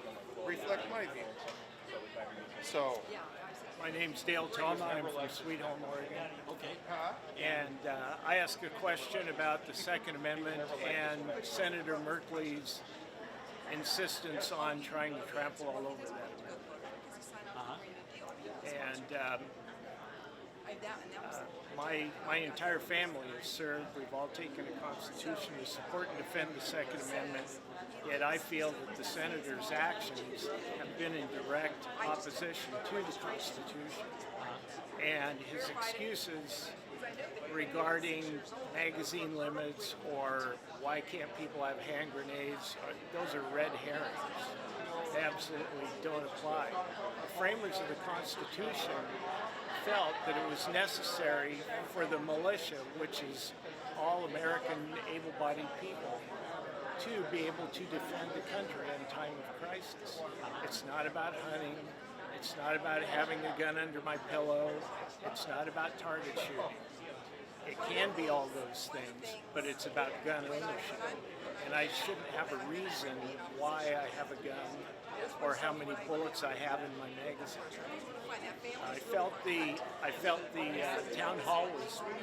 reflect my view. So,
my name's Dale Toma. I'm from Sweet Home, Oregon. Okay. And I ask a question about the Second Amendment and Senator Merkley's insistence on trying to trample all over that amendment. And my entire family has served. We've all taken a constitution to support and defend the Second Amendment. Yet I feel that the senator's actions have been in direct opposition to the Constitution. And his excuses regarding magazine limits or why can't people have hand grenades, those are red herrings. They absolutely don't apply. The framers of the Constitution felt that it was necessary for the militia, which is all American able-bodied people, to be able to defend the country in time of crisis. It's not about hunting. It's not about having a gun under my pillow. It's not about target shooting. It can be all those things, but it's about gun ownership. And I shouldn't have a reason why I have a gun or how many bullets I have in my magazine. I felt the town hall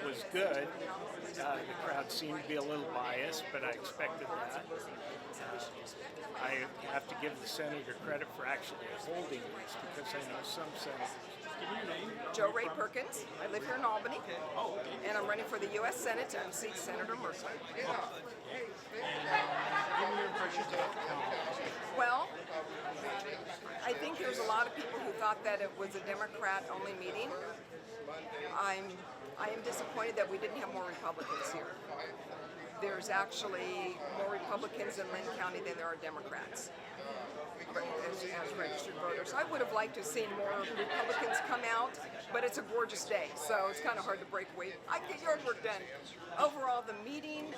was good. The crowd seemed to be a little biased, but I expected that. I have to give the senator credit for actually holding this, because I know some senators.
Joe Ray Perkins. I live here in Albany, and I'm running for the US Senate to unseat Senator Merkley. Well, I think there's a lot of people who thought that it was a Democrat-only meeting. I am disappointed that we didn't have more Republicans here. There's actually more Republicans in Lynn County than there are Democrats. as registered voters. I would have liked to have seen more Republicans come out, but it's a gorgeous day, so it's kind of hard to break away. I get yard work done. Overall, the meeting,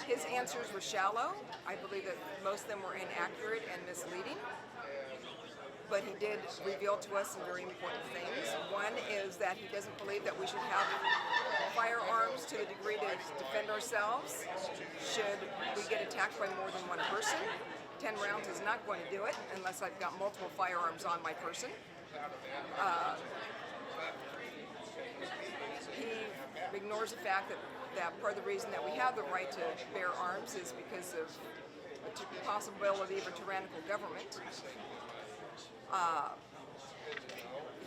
his answers were shallow. I believe that most of them were inaccurate and misleading. But he did reveal to us some very important things. One is that he doesn't believe that we should have firearms to the degree to defend ourselves should we get attacked by more than one person. 10 rounds is not going to do it unless I've got multiple firearms on my person. He ignores the fact that part of the reason that we have the right to bear arms is because of the possibility of a tyrannical government.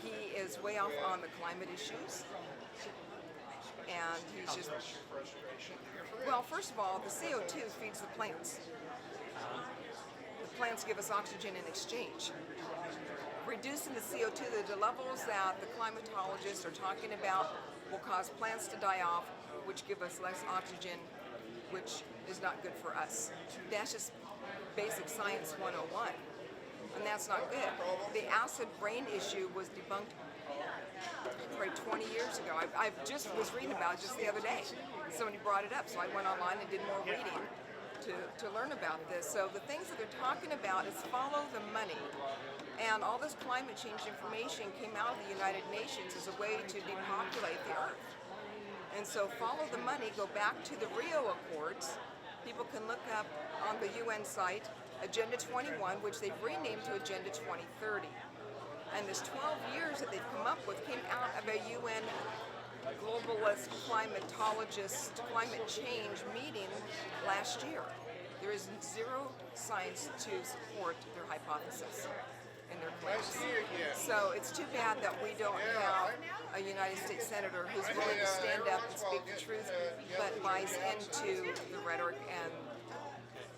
He is way off on the climate issues, and he's just, well, first of all, the CO2 feeds the plants. The plants give us oxygen in exchange. Reducing the CO2 to the levels that the climatologists are talking about will cause plants to die off, which give us less oxygen, which is not good for us. That's just basic science 101. And that's not good. The acid rain issue was debunked probably 20 years ago. I just was reading about it just the other day. Somebody brought it up, so I went online and did more reading to learn about this. So the things that they're talking about is follow the money. And all this climate change information came out of the United Nations as a way to depopulate the earth. And so follow the money, go back to the Rio Accords. People can look up on the UN site Agenda 21, which they've renamed to Agenda 2030. And this 12 years that they've come up with came out of a UN globalist climatologist climate change meeting last year. There is zero science to support their hypothesis and their claims. So it's too bad that we don't have a United States Senator who's willing to stand up and speak the truth, but buys into the rhetoric and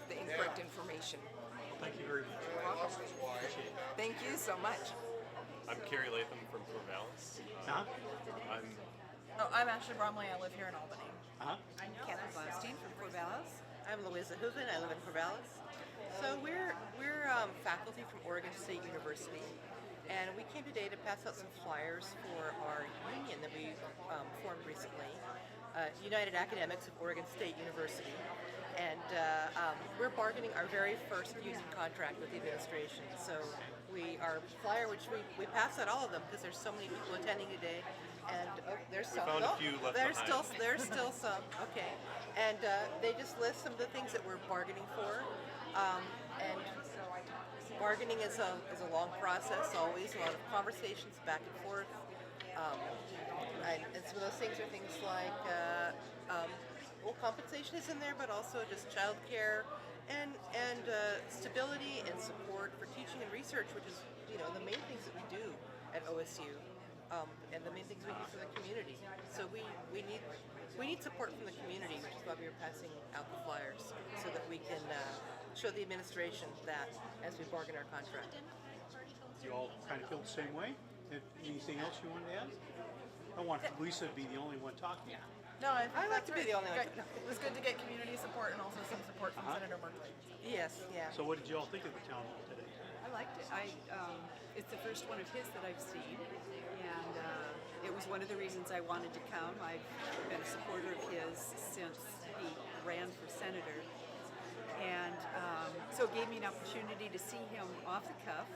the incorrect information.
Thank you very much.
You're welcome. Thank you so much.
I'm Carrie Latham from Corvallis.
I'm Ashley Bromley. I live here in Albany.
I'm
Catherine Blaustein from Corvallis. I'm Louisa Hooven. I live in Corvallis. So we're faculty from Oregon State University, and we came today to pass out some flyers for our union that we formed recently, United Academics of Oregon State University. And we're bargaining our very first union contract with the administration. So our flyer, which we pass out all of them because there's so many people attending today, and there's some.
We found a few left
there's
behind.
There's still some. Okay, and they just list some of the things that we're bargaining for, and bargaining is a long process. Always a lot of conversations back and forth, and some of those things are things like. Well, compensation is in there, but also just child care and stability and support for teaching and research, which is the main things that we do at OSU, and the main things we do for the community. So we need support from the community, which is why we are passing out the flyers so that we can show the administration that as we bargain our contract.
You all kind of feel the same way? Anything else you want to add? I want Lisa to be the only one talking.
No, I like to be the only one.
It was good to get community support and also some support from Senator Merkley.
Yes, yeah.
So what did you all think of the town hall today?
I liked it. It's the first one of his that I've seen, and it was one of the reasons I wanted to come. I've been a supporter of his since he ran for senator, and so it gave me an opportunity to see him off the cuff,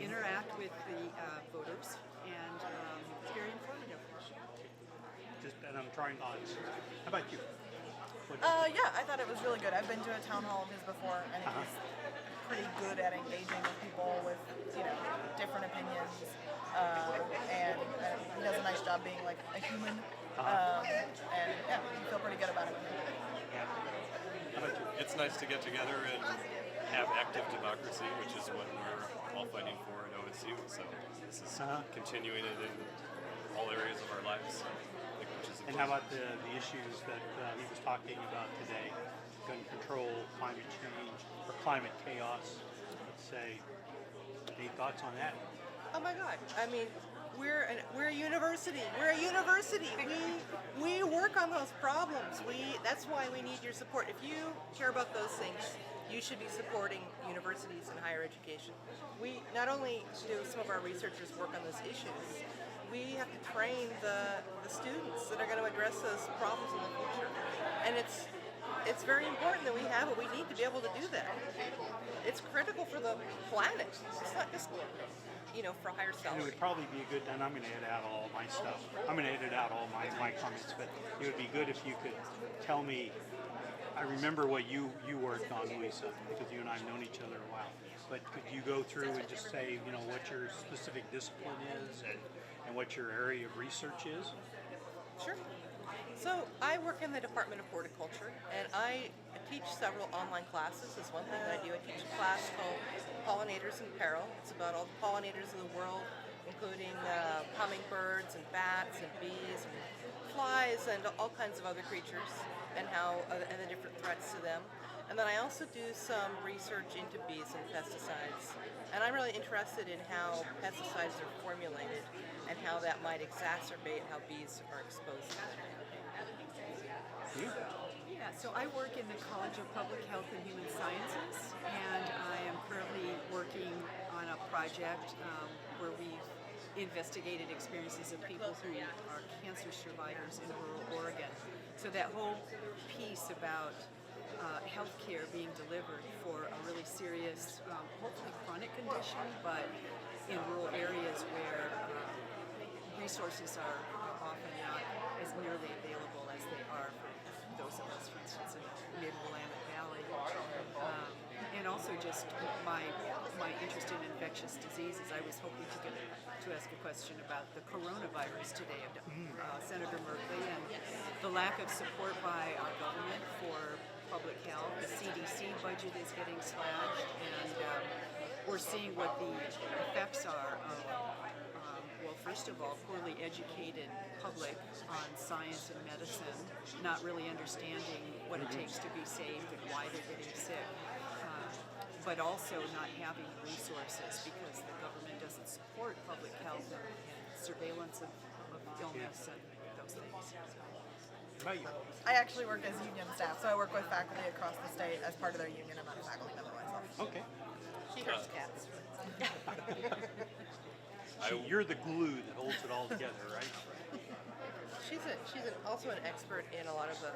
interact with the voters, and it's very informative.
And I'm trying odds. How about you?
Yeah, I thought it was really good. I've been to a town hall of his before, and he's pretty good at engaging with people with, different opinions, and he does a nice job being like a human, and yeah, you feel pretty good about it.
It's nice to get together and have active democracy, which is what we're all fighting for at OSU. So this is continuing it in all areas of our lives. And how about the issues that he was talking about today? Gun control, climate change, or climate chaos, let's say. Any thoughts on that?
Oh my God! I mean, we're a university. We're a university. We work on those problems. That's why we need your support. If you care about those things, you should be supporting universities and higher education. We not only do some of our researchers work on those issues, we have to train the students that are going to address those problems in the future. And it's very important that we have what we need to be able to do that. It's critical for the planet. It's not just, for higher
It
salary.
would probably be good, and I'm going to edit out all my stuff. I'm going to edit out all my comments, but it would be good if you could tell me. I remember what you worked on, Louisa, because you and I have known each other a while. But could you go through and just say, what your specific discipline is and what your area of research is?
Sure. So I work in the Department of Horticulture, and I teach several online classes. Is one thing that I do. I teach a class called Pollinators and Peril. It's about all the pollinators of the world, including hummingbirds and bats and bees and flies and all kinds of other creatures, and and the different threats to them. And then I also do some research into bees and pesticides. And I'm really interested in how pesticides are formulated and how that might exacerbate how bees are exposed to them.
Yeah, so I work in the College of Public Health and Human Sciences, and I am currently working on a project where we've investigated experiences of people who are cancer survivors in rural Oregon. So that whole piece about healthcare being delivered for a really serious, hopefully chronic condition, but in rural areas where resources are often not as nearly available as they are for those of us, for instance, in mid-Willamette Valley. And also just my interest in infectious diseases. I was hoping to ask a question about the coronavirus today of Senator Merkley and the lack of support by our government for public health. The CDC budget is getting slashed, and we're seeing what the effects are of, well, first of all, poorly educated public on science and medicine, not really understanding what it takes to be safe and why they're getting sick, but also not having resources because the government doesn't support public health and surveillance of illness and those things.
I actually work as union staff, so I work with faculty across the state as part of their union. I'm not a faculty member myself.
Okay.
She hurts cats.
You're the glue that holds it all together, right?
She's also an expert in a lot of the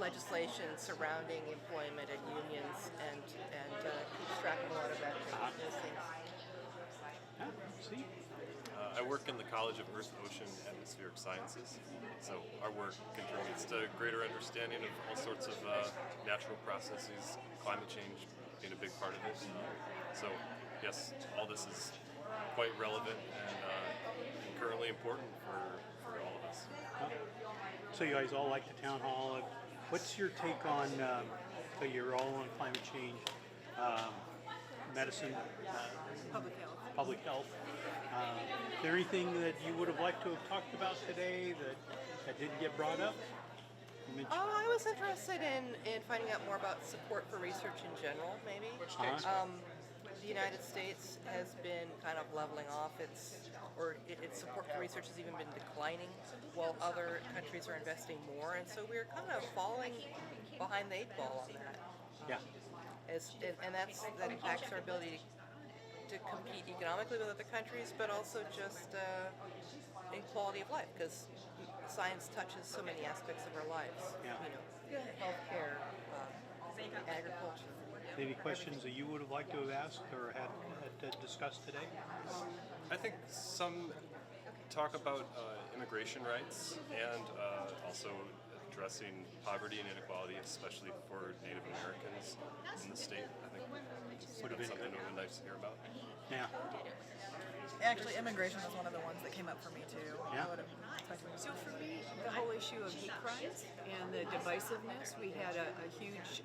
legislation surrounding employment and unions, and keeps track of a lot of that those things.
See?
I work in the College of Earth, Ocean, and Atmospheric Sciences, so our work contributes to greater understanding of all sorts of natural processes, climate change being a big part of it. So, yes, all this is quite relevant and currently important for all of us.
So you guys all like the town hall. What's your take on, so you're all on climate change, medicine, public health. Is there anything that you would have liked to have talked about today that didn't get brought up?
I was interested in finding out more about support for research in general, maybe. The United States has been kind of leveling off. Its support for research has even been declining, while other countries are investing more, and so we're kind of falling behind the 8 ball on that.
Yeah.
And that impacts our ability to compete economically with other countries, but also just in quality of life, because science touches so many aspects of our lives. Healthcare, agriculture.
Any questions that you would have liked to have asked or had discussed today?
I think some talk about immigration rights and also addressing poverty and inequality, especially for Native Americans in the state. I think would have been something that would be nice to hear about.
Yeah.
Actually, immigration was one of the ones that came up for me too.
Yeah.
So for me, the whole issue of hate crimes and the divisiveness, we had a huge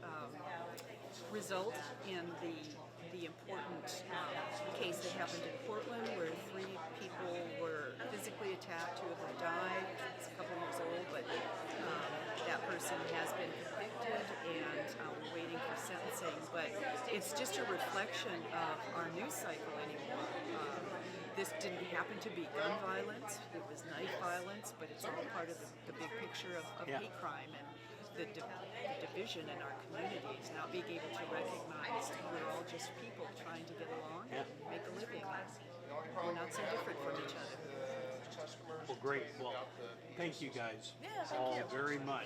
result in the important case that happened in Portland, where 3 people were physically attacked, 2 of them died. It's a couple years old, but that person has been convicted, and we're waiting for sentencing. But it's just a reflection of our news cycle anymore. This didn't happen to be gun violence, it was knife violence, but it's all part of the big picture of hate crime. And
the division in our communities, now being able to recognize we're all just people trying to get along and make a living. We're not so different from each other.
Well, great. Well, thank you guys
Yeah, thank
all
you.
very much.